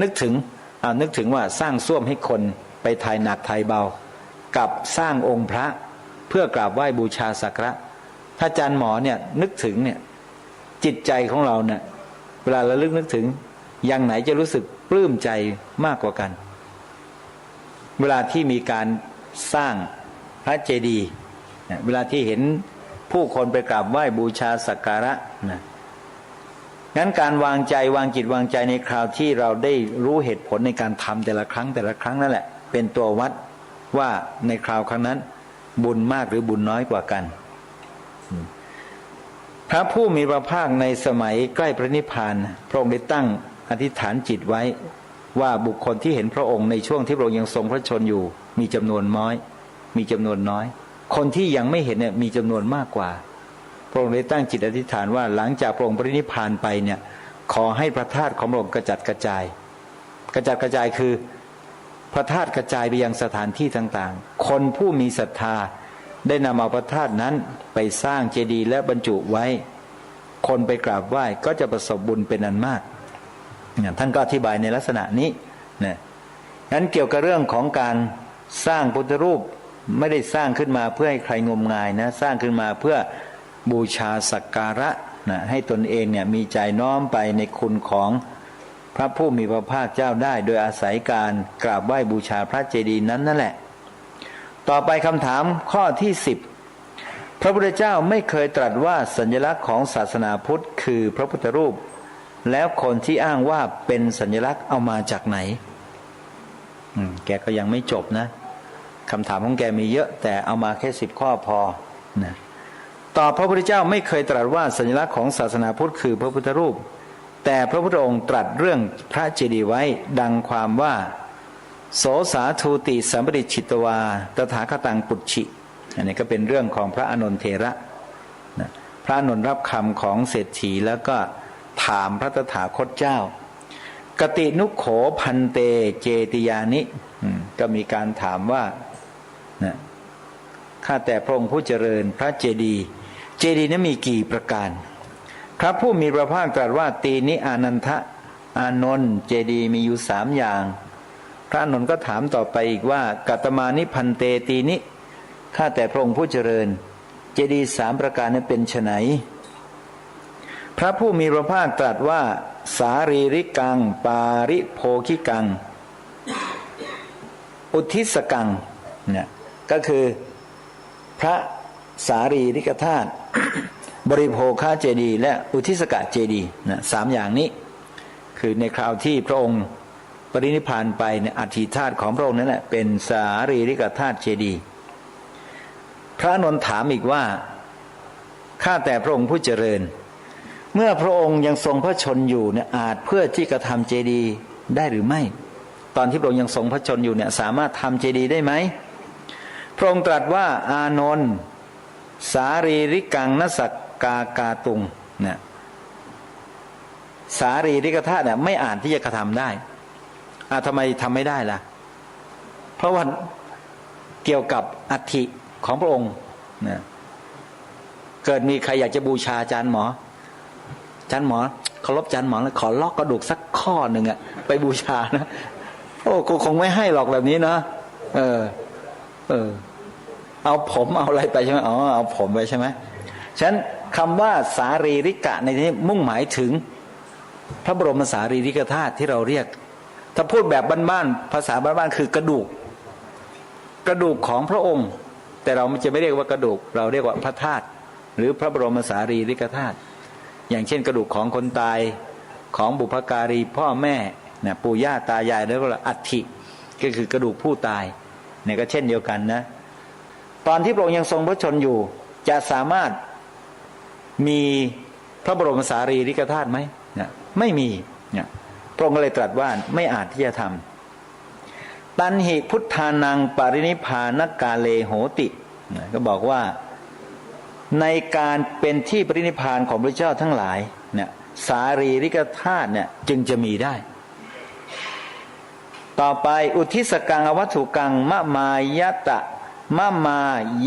นึกถึงว่าสร้างส้วมให้คนไปถ่ายหนักถ่ายเบากับสร้างองค์พระเพื่อกราบไหว้บูชาสักการะถ้าอาจารย์หมอเนี่ยนึกถึงเนี่ยจิตใจของเราเนี่ยเวลาระลึกนึกถึงอย่างไหนจะรู้สึกปลื้มใจมากกว่ากันเวลาที่มีการสร้างพระเจดีย์เวลาที่เห็นผู้คนไปกราบไหว้บูชาสักการะนะงั้นการวางใจวางจิตวางใจในคราวที่เราได้รู้เหตุผลในการทำแต่ละครั้งนั่นแหละเป็นตัววัดว่าในคราวครั้งนั้นบุญมากหรือบุญน้อยกว่ากันพระผู้มีพระภาคในสมัยใกล้พระนิพพานพระองค์ได้ตั้งอธิษฐานจิตไว้ว่าบุคคลที่เห็นพระองค์ในช่วงที่พระองค์ยังทรงพระชนอยู่มีจำนวนน้อยคนที่ยังไม่เห็นเนี่ยมีจำนวนมากกว่าพระองค์ได้ตั้งจิตอธิษฐานว่าหลังจากพระองค์ปรินิพพานไปเนี่ยขอให้พระธาตุของพระองค์กระจัดกระจายคือพระธาตุกระจายไปยังสถานที่ต่างๆคนผู้มีศรัทธาได้นำเอาพระธาตุนั้นไปสร้างเจดีย์และบรรจุไว้คนไปกราบไหว้ก็จะประสบบุญเป็นอันมากท่านก็อธิบายในลักษณะนี้นะงั้นเกี่ยวกับเรื่องของการสร้างพุทธรูปไม่ได้สร้างขึ้นมาเพื่อให้ใครงมงายนะสร้างขึ้นมาเพื่อบูชาสักการะนะให้ตนเองเนี่ยมีใจน้อมไปในคุณของพระผู้มีพระภาคเจ้าได้โดยอาศัยการกราบไหว้บูชาพระเจดีย์นั้นนั่นแหละต่อไปคำถามข้อที่10พระพุทธเจ้าไม่เคยตรัสว่าสัญลักษณ์ของศาสนาพุทธคือพระพุทธรูปแล้วคนที่อ้างว่าเป็นสัญลักษณ์เอามาจากไหนแกก็ยังไม่จบนะคำถามของแกมีเยอะแต่เอามาแค่10ข้อพอนะต่อพระพุทธเจ้าไม่เคยตรัสว่าสัญลักษณ์ของศาสนาพุทธคือพระพุทธรูปแต่พระพุทธองค์ตรัสเรื่องพระเจดีย์ไว้ดังความว่าโสสาทูติสัมปติฉิตวาตถาคตังปุจฉิอันนี้ก็เป็นเรื่องของพระอานนทเถระนะ พระอานนท์รับคำของเศรษฐีแล้วก็ถามพระตถาคตเจ้ากตินุโขพันเตเจติยานิก็มีการถามว่านะข้าแต่พระองค์ผู้เจริญพระเจดีย์เจดีย์นั้นมีกี่ประการครับผู้มีพระภาคตรัสว่าตีนิอานันทะอานนท์เจดีย์มีอยู่3อย่างพระอานนท์ก็ถามต่อไปอีกว่ากัตมานิพันเตตีนิข้าแต่พระองค์ผู้เจริญเจดีย์3ประการนั้นเป็นไฉนพระผู้มีพระภาคตรัสว่าสารีริกังปาริโภคิกังอุทิศกังเนี่ยก็คือพระสารีริกธาตุ บริโภคเจดีย์และอุทิศกะเจดีย์นะ3อย่างนี้คือในคราวที่พระองค์ปรินิพพานไปเนี่ยอธิธาตุของพระองค์นั้นแหละเป็นสารีริกธาตุเจดีย์พระอานนท์ถามอีกว่าข้าแต่พระองค์ผู้เจริญเมื่อพระองค์ยังทรงพระชนอยู่เนี่ยอาจเพื่อที่กระทำเจดีย์ได้หรือไม่ตอนที่พระองค์ยังทรงพระชนอยู่เนี่ยสามารถทำเจดีย์ได้ไหมพระองค์ตรัสว่าอานนท์สารีริกังนสักกากาตุงเนี่ยสารีริกธาตุเนี่ยไม่อาจที่จะกระทำได้ทำไมทำไม่ได้ล่ะเพราะว่าเกี่ยวกับอัฐิของพระองค์นะเกิดมีใครอยากจะบูชาอาจารย์หมอเคารพอาจารย์หมอแล้วขอลอกกระดูกสักข้อหนึ่งอะไปบูชานะโอ้กูคงไม่ให้หรอกแบบนี้นะเอาผมเอาอะไรไปใช่ไหมเอาผมไปใช่ไหมฉะนั้นคำว่าสารีริกะในที่นี้มุ่งหมายถึงพระบรมสารีริกธาตุที่เราเรียกถ้าพูดแบบบ้านๆภาษาบ้านๆคือกระดูกของพระองค์แต่เราจะไม่เรียกว่ากระดูกเราเรียกว่าพระธาตุหรือพระบรมสารีริกธาตุอย่างเช่นกระดูกของคนตายของบุพการีพ่อแม่นะปู่ย่าตายายแล้วก็อัฐิก็คือกระดูกผู้ตายเนี่ยก็เช่นเดียวกันนะตอนที่พระองค์ยังทรงพระชนอยู่จะสามารถมีพระบรมสารีริกธาตุไหมเนี่ยไม่มีเนี่ยพระองค์ก็เลยตรัสว่าไม่อาจที่จะทำตันหิพุทธานังปรินิพพานกาเลโหติก็บอกว่าในการเป็นที่ปรินิพพานของพระเจ้าทั้งหลายเนี่ยสารีริกธาตุเนี่ยจึงจะมีได้ต่อไปอุทิศกังอวัตถุกังมะมายะตะมะมา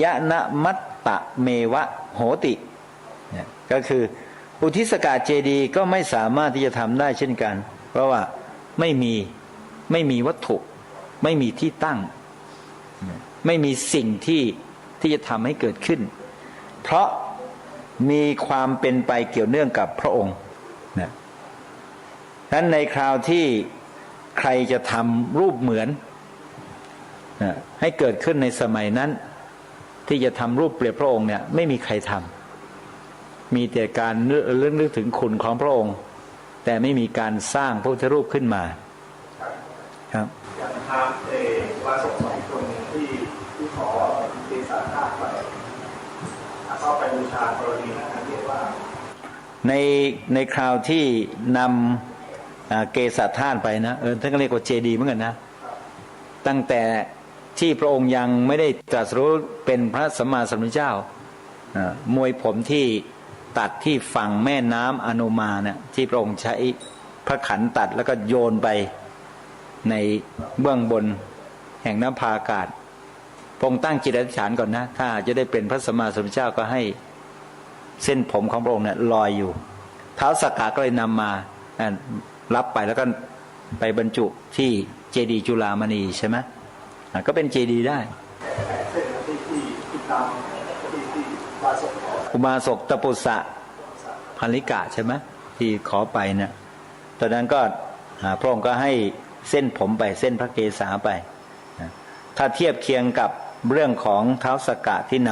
ยะนะมัตตะเมวะโหติเนี่ยก็คืออุทิศกาเจดีย์ก็ไม่สามารถที่จะทำได้เช่นกันเพราะว่าไม่มีวัตถุไม่มีที่ตั้งไม่มีสิ่งที่จะทำให้เกิดขึ้นเพราะมีความเป็นไปเกี่ยวเนื่องกับพระองค์นะฉะนั้นในคราวที่ใครจะทำรูปเหมือนนะให้เกิดขึ้นในสมัยนั้นที่จะทำรูปเปรียบพระองค์เนี่ยไม่มีใครทำมีแต่การนึกถึงคุณของพระองค์แต่ไม่มีการสร้างพระพุทธรูปขึ้นมาครับอย่างทางวาสก2คนที่ขอเกศาธาตุไปเข้าไปบูชากรณีนั้นเรียกว่าในคราวที่นำเกศาธาตุไปนะท่านก็เรียกว่าเจดีย์เหมือนกันนะตั้งแต่ที่พระองค์ยังไม่ได้ตรัสรู้เป็นพระสัมมาสัมพุทธเจ้ามวยผมที่ตัดที่ฝั่งแม่น้ำอโนมาเนี่ยที่พระองค์ใช้พระขันตัดแล้วก็โยนไปในเบื้องบนแห่งน้ำพาอากาศพระองค์ตั้งจิตอธิษฐานก่อนนะถ้าจะได้เป็นพระสัมมาสัมพุทธเจ้าก็ให้เส้นผมของพระองค์เนี่ยลอยอยู่ท้าวสักกะก็เลยนำมารับไปแล้วก็ไปบรรจุที่เจดีย์จุฬามณีใช่ไหมก็เป็นเจดีย์ได้อุบาสกตปุสะพันลิกะใช่ไหมที่ขอไปเนี่ยตอนนั้นก็พระองค์ก็ให้เส้นผมไปเส้นพระเกศาไปถ้าเทียบเคียงกับเรื่องของท้าวสักกะที่น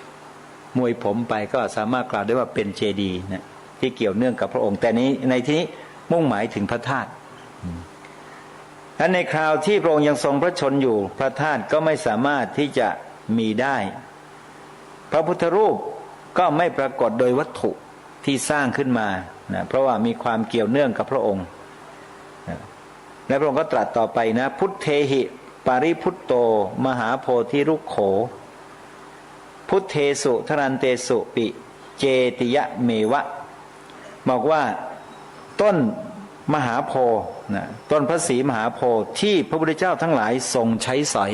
ำมวยผมไปก็สามารถกล่าวได้ว่าเป็นเจดีย์นะที่เกี่ยวเนื่องกับพระองค์แต่นี้ในที่นี้มุ่งหมายถึงพระธาตุและในคราวที่พระองค์ยังทรงพระชนอยู่พระธาตุก็ไม่สามารถที่จะมีได้พระพุทธรูปก็ไม่ปรากฏโดยวัตถุที่สร้างขึ้นมานะเพราะว่ามีความเกี่ยวเนื่องกับพระองค์และพระองค์ก็ตรัสต่อไปนะพุทเทหิปาริพุตโตมหาโพธิรุกโขพุทเทสุทนันเตสุปิ เจติยเมวะบอกว่าต้นมหาโพธิ์นะต้นพระศรีมหาโพธิ์ที่พระพุทธเจ้าทั้งหลายทรงใช้สอย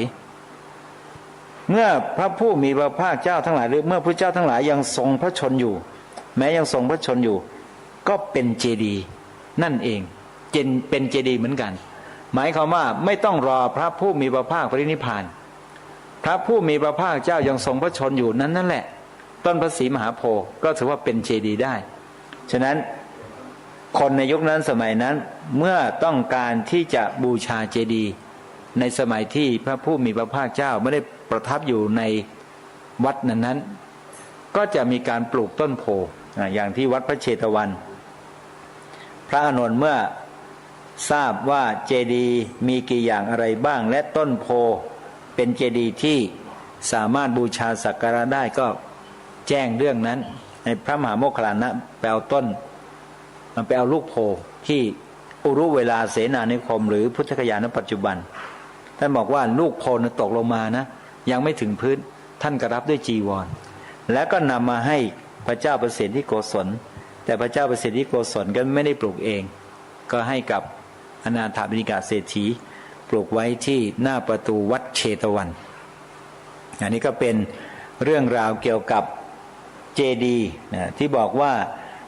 เมื่อพระผู้มีพระภาคเจ้าทั้งหลายหรือเมื่อพระเจ้าทั้งหลายยังทรงพระชนอยู่แม้ยังทรงพระชนอยู่ก็เป็นเจดีย์นั่นเองเป็นเจดีย์เหมือนกันหมายความว่าไม่ต้องรอพระผู้มีพระภาคปรินิพพานพระผู้มีพระภาคเจ้ายังทรงพระชนอยู่นั่นแหละต้นพระศรีมหาโพธิ์ก็ถือว่าเป็นเจดีย์ได้ฉะนั้นคนในยุคนั้นสมัยนั้นเมื่อต้องการที่จะบูชาเจดีย์ในสมัยที่พระผู้มีพระภาคเจ้าไม่ได้ประทับอยู่ในวัดนั้นก็จะมีการปลูกต้นโพอย่างที่วัดพระเชตวันพระอานนท์เมื่อทราบว่าเจดีย์มีกี่อย่างอะไรบ้างและต้นโพเป็นเจดีย์ที่สามารถบูชาสักการะได้ก็แจ้งเรื่องนั้นในพระมหาโมคคัลลานะแปลต้นมันไปเอาลูกโพที่อุรุเวลาเสนานิคมหรือพุทธคยาณปัจจุบันท่านบอกว่าลูกโพนั้นตกลงมานะยังไม่ถึงพื้นท่านก็รับด้วยจีวรแล้วก็นำมาให้พระเจ้าประสิทธิโกศลแต่พระเจ้าประสิทธิโกศลก็ไม่ได้ปลูกเองก็ให้กับอนาถบิณฑิกาเศรษฐีปลูกไว้ที่หน้าประตูวัดเชตวันอันนี้ก็เป็นเรื่องราวเกี่ยวกับเจดีย์ที่บอกว่า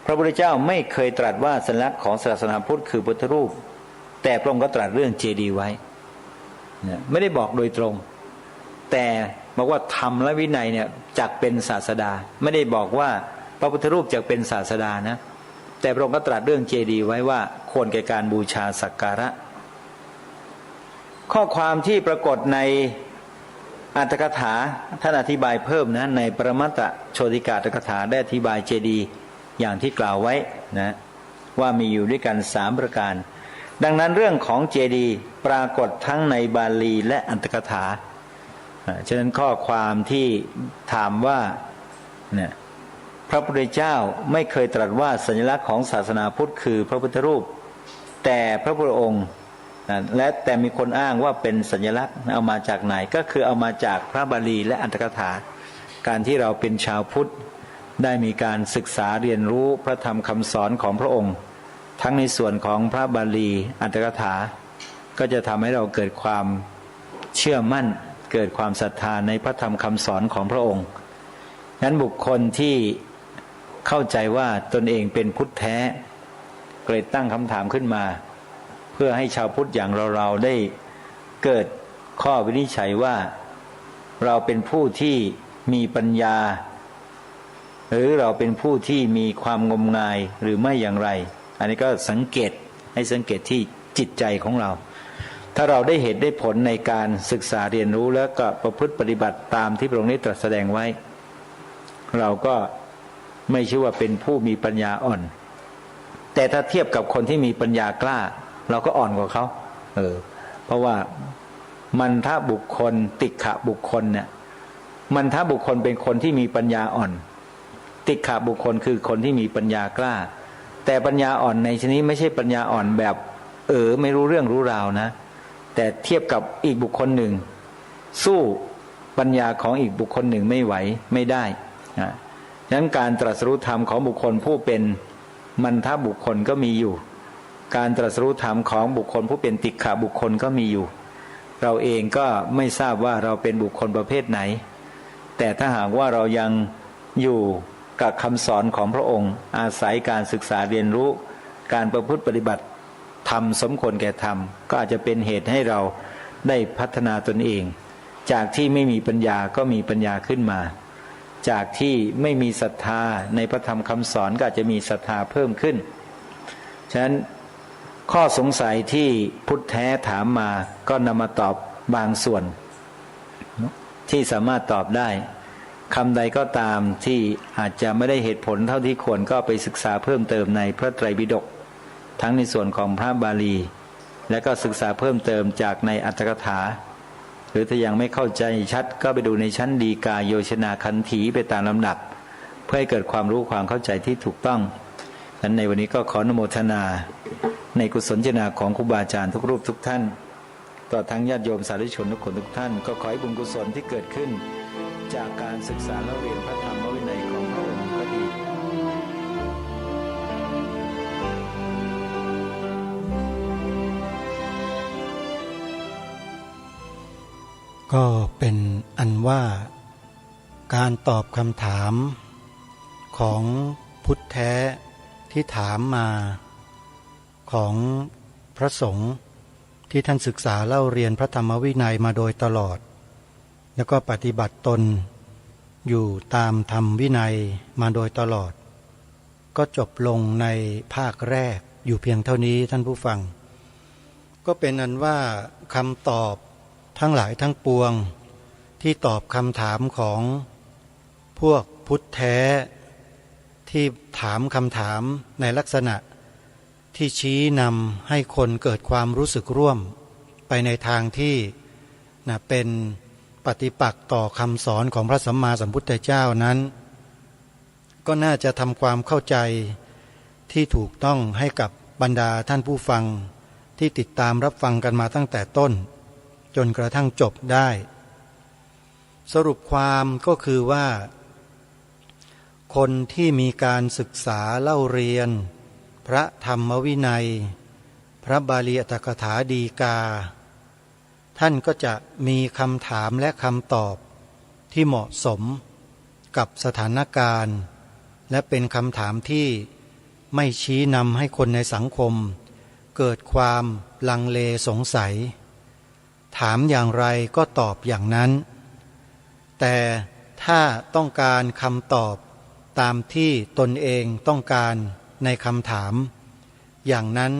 พระพุทธเจ้าไม่เคยตรัสว่าสัญลักษณ์ของศาสนาพุทธคือพุทธรูปแต่พระองค์ก็ตรัสเรื่องเจดีย์ไว้ไม่ได้บอกโดยตรงแต่บอกว่าธรรมและวินัยเนี่ยจักเป็นศาสดาไม่ได้บอกว่าพระพุทธรูปจักเป็นศาสดานะแต่พระองค์ก็ตรัสเรื่องเจดีย์ไว้ว่าควรแก่การบูชาสักการะข้อความที่ปรากฏในอรรถกถาท่านอธิบายเพิ่มนะในปรมัตถโชติกาอรรถกถาได้อธิบายเจดีย์อย่างที่กล่าวไว้นะว่ามีอยู่ด้วยกัน3ประการดังนั้นเรื่องของเจดีย์ปรากฏทั้งในบาลีและอรรถกถาฉะนั้นข้อความที่ถามว่าเนี่ยพระพุทธเจ้าไม่เคยตรัสว่าสัญลักษณ์ของศาสนาพุทธคือพระพุทธรูปแต่พระพุทธองค์และแต่มีคนอ้างว่าเป็นสัญลักษณ์เอามาจากไหนก็คือเอามาจากพระบาลีและอรรถกถาการที่เราเป็นชาวพุทธได้มีการศึกษาเรียนรู้พระธรรมคำสอนของพระองค์ทั้งในส่วนของพระบาลีอรรถกถาก็จะทำให้เราเกิดความเชื่อมั่นเกิดความศรัทธาในพระธรรมคำสอนของพระองค์นั้นบุคคลที่เข้าใจว่าตนเองเป็นพุทธแท้เกิดตั้งคำถามขึ้นมาเพื่อให้ชาวพุทธอย่างเราได้เกิดข้อวินิจฉัยว่าเราเป็นผู้ที่มีปัญญาหรือเราเป็นผู้ที่มีความงมงายหรือไม่อย่างไรอันนี้ก็สังเกตให้สังเกตที่จิตใจของเราถ้าเราได้เหตุได้ผลในการศึกษาเรียนรู้แล้วก็ประพฤติปฏิบัติตามที่พระองค์ได้ตรัสแสดงไว้เราก็ไม่ชื่อว่าเป็นผู้มีปัญญาอ่อนแต่ถ้าเทียบกับคนที่มีปัญญากล้าเราก็อ่อนกว่าเขาเพราะว่ามันทะบุคคลติขะบุคคลเนี่ยมันทะบุคคลเป็นคนที่มีปัญญาอ่อนติขะบุคคลคือคนที่มีปัญญากล้าแต่ปัญญาอ่อนในชนิดไม่ใช่ปัญญาอ่อนแบบไม่รู้เรื่องรู้ราวนะแต่เทียบกับอีกบุคคลหนึ่งสู้ปัญญาของอีกบุคคลหนึ่งไม่ไหวไม่ได้นะฉะนั้นการตรัสรู้ธรรมของบุคคลผู้เป็นมันทะบุคคลก็มีอยู่การตรัสรู้ธรรมของบุคคลผู้เป็นติขะบุคคลก็มีอยู่เราเองก็ไม่ทราบว่าเราเป็นบุคคลประเภทไหนแต่ถ้าหากว่าเรายังอยู่กับคำสอนของพระองค์อาศัยการศึกษาเรียนรู้การประพฤติปฏิบัติธรรมสมควรแก่ธรรมก็อาจจะเป็นเหตุให้เราได้พัฒนาตนเองจากที่ไม่มีปัญญาก็มีปัญญาขึ้นมาจากที่ไม่มีศรัทธาในพระธรรมคำสอนก็อาจจะมีศรัทธาเพิ่มขึ้นฉะนั้นข้อสงสัยที่พุทธแท้ถามมาก็นำมาตอบบางส่วนที่สามารถตอบได้คำใดก็ตามที่อาจจะไม่ได้เหตุผลเท่าที่ควรก็ไปศึกษาเพิ่มเติมในพระไตรปิฎกทั้งในส่วนของพระบาลีและก็ศึกษาเพิ่มเติมจากในอรรถกถาหรือถ้ายังไม่เข้าใจชัดก็ไปดูในชั้นฎีกาโยชนาคันถีไปตามลำดับเพื่อให้เกิดความรู้ความเข้าใจที่ถูกต้องฉะนั้นในวันนี้ก็ขออนุโมทนาในกุศลเจตนาของครูบาอาจารย์ทุกรูปทุกท่านต่อทั้งญาติโยมสาธุชนทุกคนทุกท่านก็ขอให้บุญกุศลที่เกิดขึ้นจากการศึกษาและเรียนพระธรรมวินัยของพระองค์ก็ดี ก็เป็นอันว่าการตอบคำถามของพุทธแท้ที่ถามมาของพระสงฆ์ที่ท่านศึกษาเล่าเรียนพระธรรมวินัยมาโดยตลอดแล้วก็ปฏิบัติตนอยู่ตามธรรมวินัยมาโดยตลอดก็จบลงในภาคแรกอยู่เพียงเท่านี้ท่านผู้ฟังก็เป็นอันว่าคำตอบทั้งหลายทั้งปวงที่ตอบคำถามของพวกพุทธแท้ที่ถามคำถามในลักษณะที่ชี้นำให้คนเกิดความรู้สึกร่วมไปในทางที่เป็นปฏิปักษ์ต่อคำสอนของพระสัมมาสัมพุทธเจ้านั้นก็น่าจะทำความเข้าใจที่ถูกต้องให้กับบรรดาท่านผู้ฟังที่ติดตามรับฟังกันมาตั้งแต่ต้นจนกระทั่งจบได้สรุปความก็คือว่าคนที่มีการศึกษาเล่าเรียนพระธรรมวินัยพระบาลีอัตถกถาฎีกาท่านก็จะมีคำถามและคำตอบที่เหมาะสมกับสถานการณ์และเป็นคำถามที่ไม่ชี้นำให้คนในสังคมเกิดความลังเลสงสัยถามอย่างไรก็ตอบอย่างนั้นแต่ถ้าต้องการคำตอบตามที่ตนเองต้องการในคำถามอย่างนั้น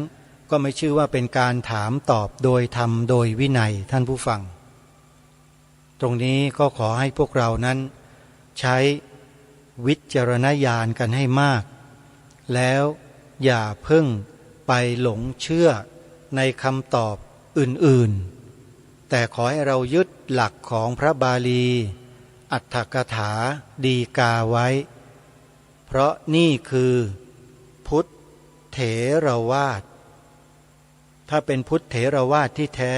ก็ไม่ชื่อว่าเป็นการถามตอบโดยธรรมโดยวินัยท่านผู้ฟังตรงนี้ก็ขอให้พวกเรานั้นใช้วิจารณญาณกันให้มากแล้วอย่าเพิ่งไปหลงเชื่อในคำตอบอื่นๆแต่ขอให้เรายึดหลักของพระบาลีอัตถกถาฎีกาไว้เพราะนี่คือพุทธเถรวาทถ้าเป็นพุทธเถรวาทที่แท้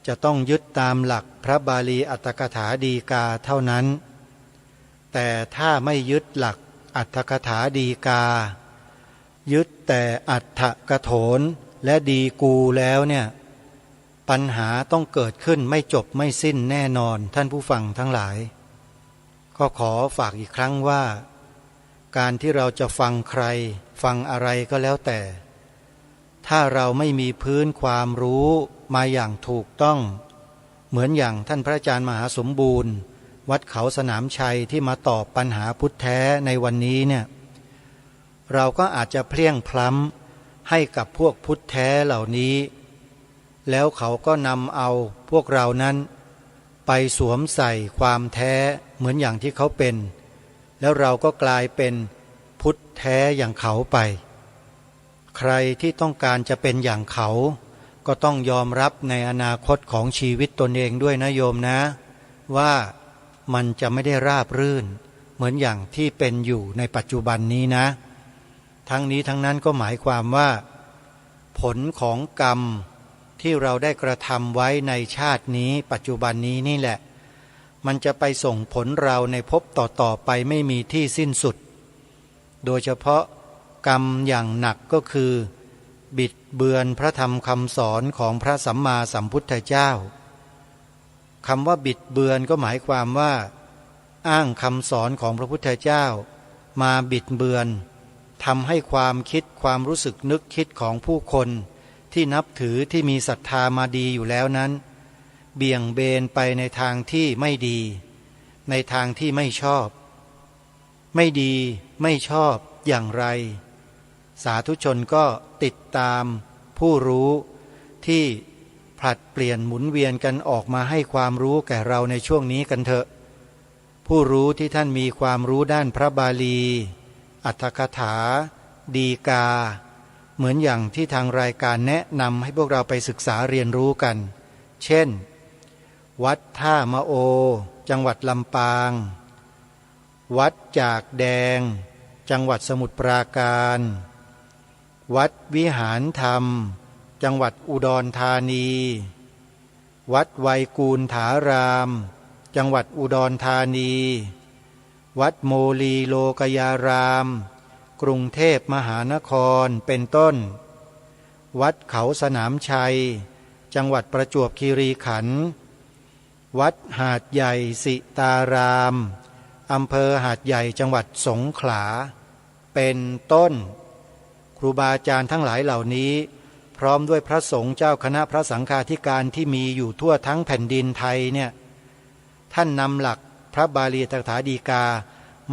จะต้องยึดตามหลักพระบาลีอัตถกถาฎีกาเท่านั้นแต่ถ้าไม่ยึดหลักอัตถกถาฎีกายึดแต่อัตถกโถนและดีกูแล้วเนี่ยปัญหาต้องเกิดขึ้นไม่จบไม่สิ้นแน่นอนท่านผู้ฟังทั้งหลายก็ขอฝากอีกครั้งว่าการที่เราจะฟังใครฟังอะไรก็แล้วแต่ถ้าเราไม่มีพื้นความรู้มาอย่างถูกต้องเหมือนอย่างท่านพระอาจารย์มหาสมบูรณ์วัดเขาสนามชัยที่มาตอบปัญหาพุทธแท้ในวันนี้เนี่ยเราก็อาจจะเพลี่ยงพล้ำให้กับพวกพุทธแท้เหล่านี้แล้วเขาก็นำเอาพวกเรานั้นไปสวมใส่ความแท้เหมือนอย่างที่เขาเป็นแล้วเราก็กลายเป็นพุทธแท้อย่างเขาไปใครที่ต้องการจะเป็นอย่างเขาก็ต้องยอมรับในอนาคตของชีวิตตนเองด้วยนะโยมนะว่ามันจะไม่ได้ราบรื่นเหมือนอย่างที่เป็นอยู่ในปัจจุบันนี้นะทั้งนี้ทั้งนั้นก็หมายความว่าผลของกรรมที่เราได้กระทำไว้ในชาตินี้ปัจจุบันนี้นี่แหละมันจะไปส่งผลเราในภพต่อๆไปไม่มีที่สิ้นสุดโดยเฉพาะกรรมอย่างหนักก็คือบิดเบือนพระธรรมคำสอนของพระสัมมาสัมพุทธเจ้าคำว่าบิดเบือนก็หมายความว่าอ้างคำสอนของพระพุทธเจ้ามาบิดเบือนทำให้ความคิดความรู้สึกนึกคิดของผู้คนที่นับถือที่มีศรัทธามาดีอยู่แล้วนั้นเบี่ยงเบนไปในทางที่ไม่ดีในทางที่ไม่ชอบไม่ดีไม่ชอบอย่างไรสาธุชนก็ติดตามผู้รู้ที่ผลัดเปลี่ยนหมุนเวียนกันออกมาให้ความรู้แก่เราในช่วงนี้กันเถอะผู้รู้ที่ท่านมีความรู้ด้านพระบาลีอัตถกถาฎีกาเหมือนอย่างที่ทางรายการแนะนำให้พวกเราไปศึกษาเรียนรู้กันเช่นวัดท่ามะโอจังหวัดลำปางวัดจากแดงจังหวัดสมุทรปราการวัดวิหารธรรมจังหวัดอุดรธานีวัดไวยกูลถารามจังหวัดอุดรธานีวัดโมลีโลกยารามกรุงเทพมหานครเป็นต้นวัดเขาสนามชัยจังหวัดประจวบคีรีขันธ์ วัดหาดใหญ่สิตารามอำเภอหาดใหญ่จังหวัดสงขลาเป็นต้นครูบาอาจารย์ทั้งหลายเหล่านี้พร้อมด้วยพระสงฆ์เจ้าคณะพระสังฆาธิการที่มีอยู่ทั่วทั้งแผ่นดินไทยเนี่ยท่านนำหลักพระบาลีตถาฎีกา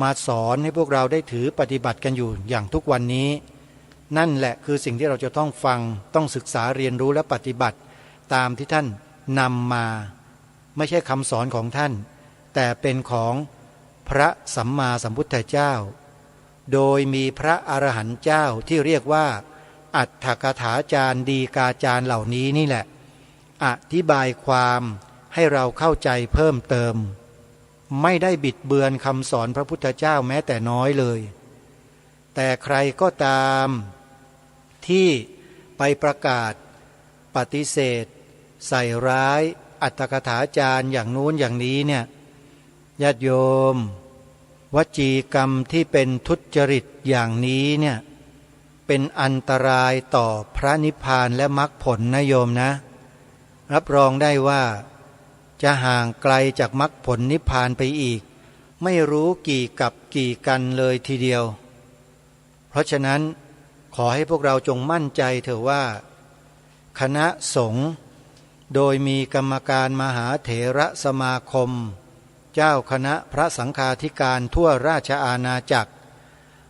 มาสอนให้พวกเราได้ถือปฏิบัติกันอยู่อย่างทุกวันนี้นั่นแหละคือสิ่งที่เราจะต้องฟังต้องศึกษาเรียนรู้และปฏิบัติตามที่ท่านนำมาไม่ใช่คำสอนของท่านแต่เป็นของพระสัมมาสัมพุทธเจ้าโดยมีพระอรหันต์เจ้าที่เรียกว่าอัตถกถาจารย์ดีกาจารย์เหล่านี้นี่แหละอธิบายความให้เราเข้าใจเพิ่มเติมไม่ได้บิดเบือนคำสอนพระพุทธเจ้าแม้แต่น้อยเลยแต่ใครก็ตามที่ไปประกาศปฏิเสธใส่ร้ายอัตถกถาจารย์อย่างนู้นอย่างนี้เนี่ยญาติโยมวจีกรรมที่เป็นทุจริตอย่างนี้เนี่ยเป็นอันตรายต่อพระนิพพานและมรรคผลนะโยมนะรับรองได้ว่าจะห่างไกลจากมรรคผลนิพพานไปอีกไม่รู้กี่กับกี่กันเลยทีเดียวเพราะฉะนั้นขอให้พวกเราจงมั่นใจเถอะว่าคณะสงฆ์โดยมีกรรมการมหาเถระสมาคมเจ้าคณะพระสังฆาธิการทั่วราชอาณาจักร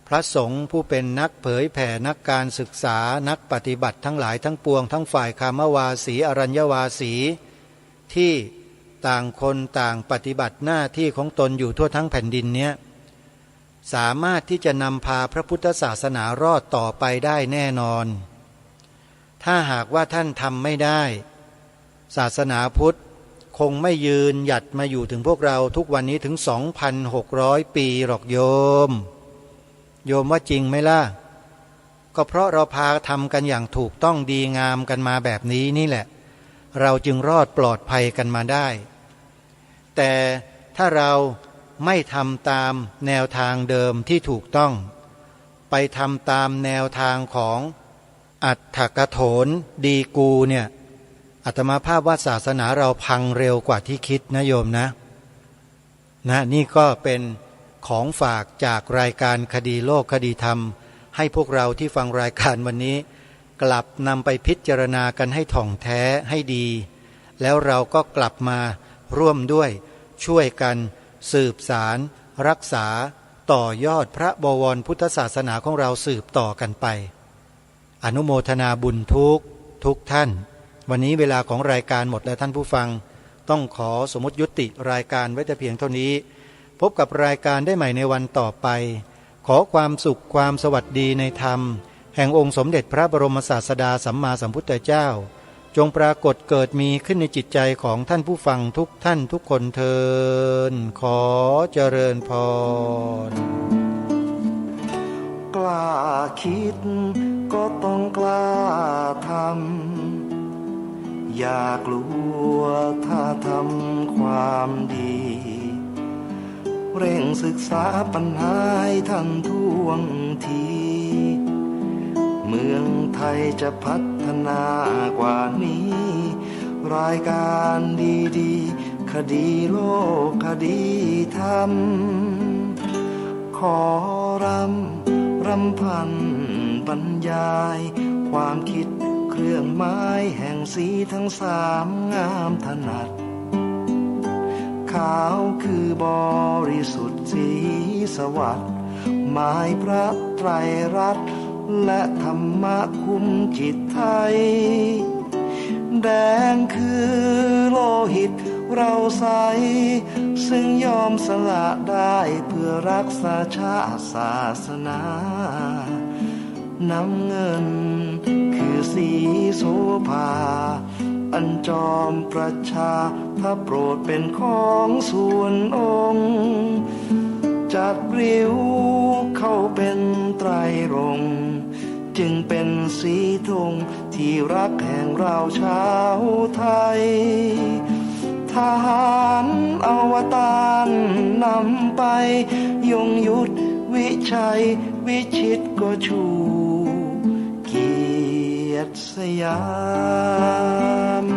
พระสงฆ์ผู้เป็นนักเผยแผ่นักการศึกษานักปฏิบัติทั้งหลายทั้งปวงทั้งฝ่ายคามวาสีอรัญญวาสีที่ต่างคนต่างปฏิบัติหน้าที่ของตนอยู่ทั่วทั้งแผ่นดินเนี้ยสามารถที่จะนำพาพระพุทธศาสนารอดต่อไปได้แน่นอนถ้าหากว่าท่านทำไม่ได้ศาสนาพุทธคงไม่ยืนหยัดมาอยู่ถึงพวกเราทุกวันนี้ถึง 2,600 ปีหรอกโยมว่าจริงไหมล่ะก็เพราะเราพาทำกันอย่างถูกต้องดีงามกันมาแบบนี้นี่แหละเราจึงรอดปลอดภัยกันมาได้แต่ถ้าเราไม่ทำตามแนวทางเดิมที่ถูกต้องไปทำตามแนวทางของอัตถกโถนดีกูเนี่ยอาตมาภาพว่าศาสนาเราพังเร็วกว่าที่คิดนะโยมนะนี่ก็เป็นของฝากจากรายการคดีโลกคดีธรรมให้พวกเราที่ฟังรายการวันนี้กลับนำไปพิจารณากันให้ถ่องแท้ให้ดีแล้วเราก็กลับมาร่วมด้วยช่วยกันสืบสารรักษาต่อยอดพระบวรพุทธศาสนาของเราสืบต่อกันไปอนุโมทนาบุญทุกท่านวันนี้เวลาของรายการหมดแล้วท่านผู้ฟังต้องขอสมมติยุติรายการไว้แต่เพียงเท่านี้พบกับรายการได้ใหม่ในวันต่อไปขอความสุขความสวัสดีในธรรมแห่งองค์สมเด็จพระบรมศาสดาสัมมาสัมพุทธเจ้าจงปรากฏเกิดมีขึ้นในจิตใจของท่านผู้ฟังทุกท่านทุกคนเทินขอเจริญพรกล้าคิดก็ต้องกล้าทำอย่ากลัวถ้าทำความดีเร่งศึกษาปัญหาให้ทันท่วงทีเมืองไทยจะพัฒนากว่านี้รายการดีๆคดีโลกคดีธรรมขอรำพันบรรยายความคิดเครื่องหมายแห่งสีทั้งสามงามถนัดขาวคือบริสุทธิ์สีสวัสดิ์หมายพระไตรรัตน์และธรรมะคุ้มจิตไทยแดงคือโลหิตเราใสซึ่งยอมสละได้เพื่อรักษาชาติศาสนาน้ำเงินคือสีโสภาอันจอมประชาถ้าโปรดเป็นของส่วนองค์จัดริ้วเข้าเป็นไตรรงค์จึงเป็นสีธงที่รักแห่งเราชาวไทยทหารอวตารนำไปยงยุทธวิชัยวิชิตก็ชูเกียรติสยาม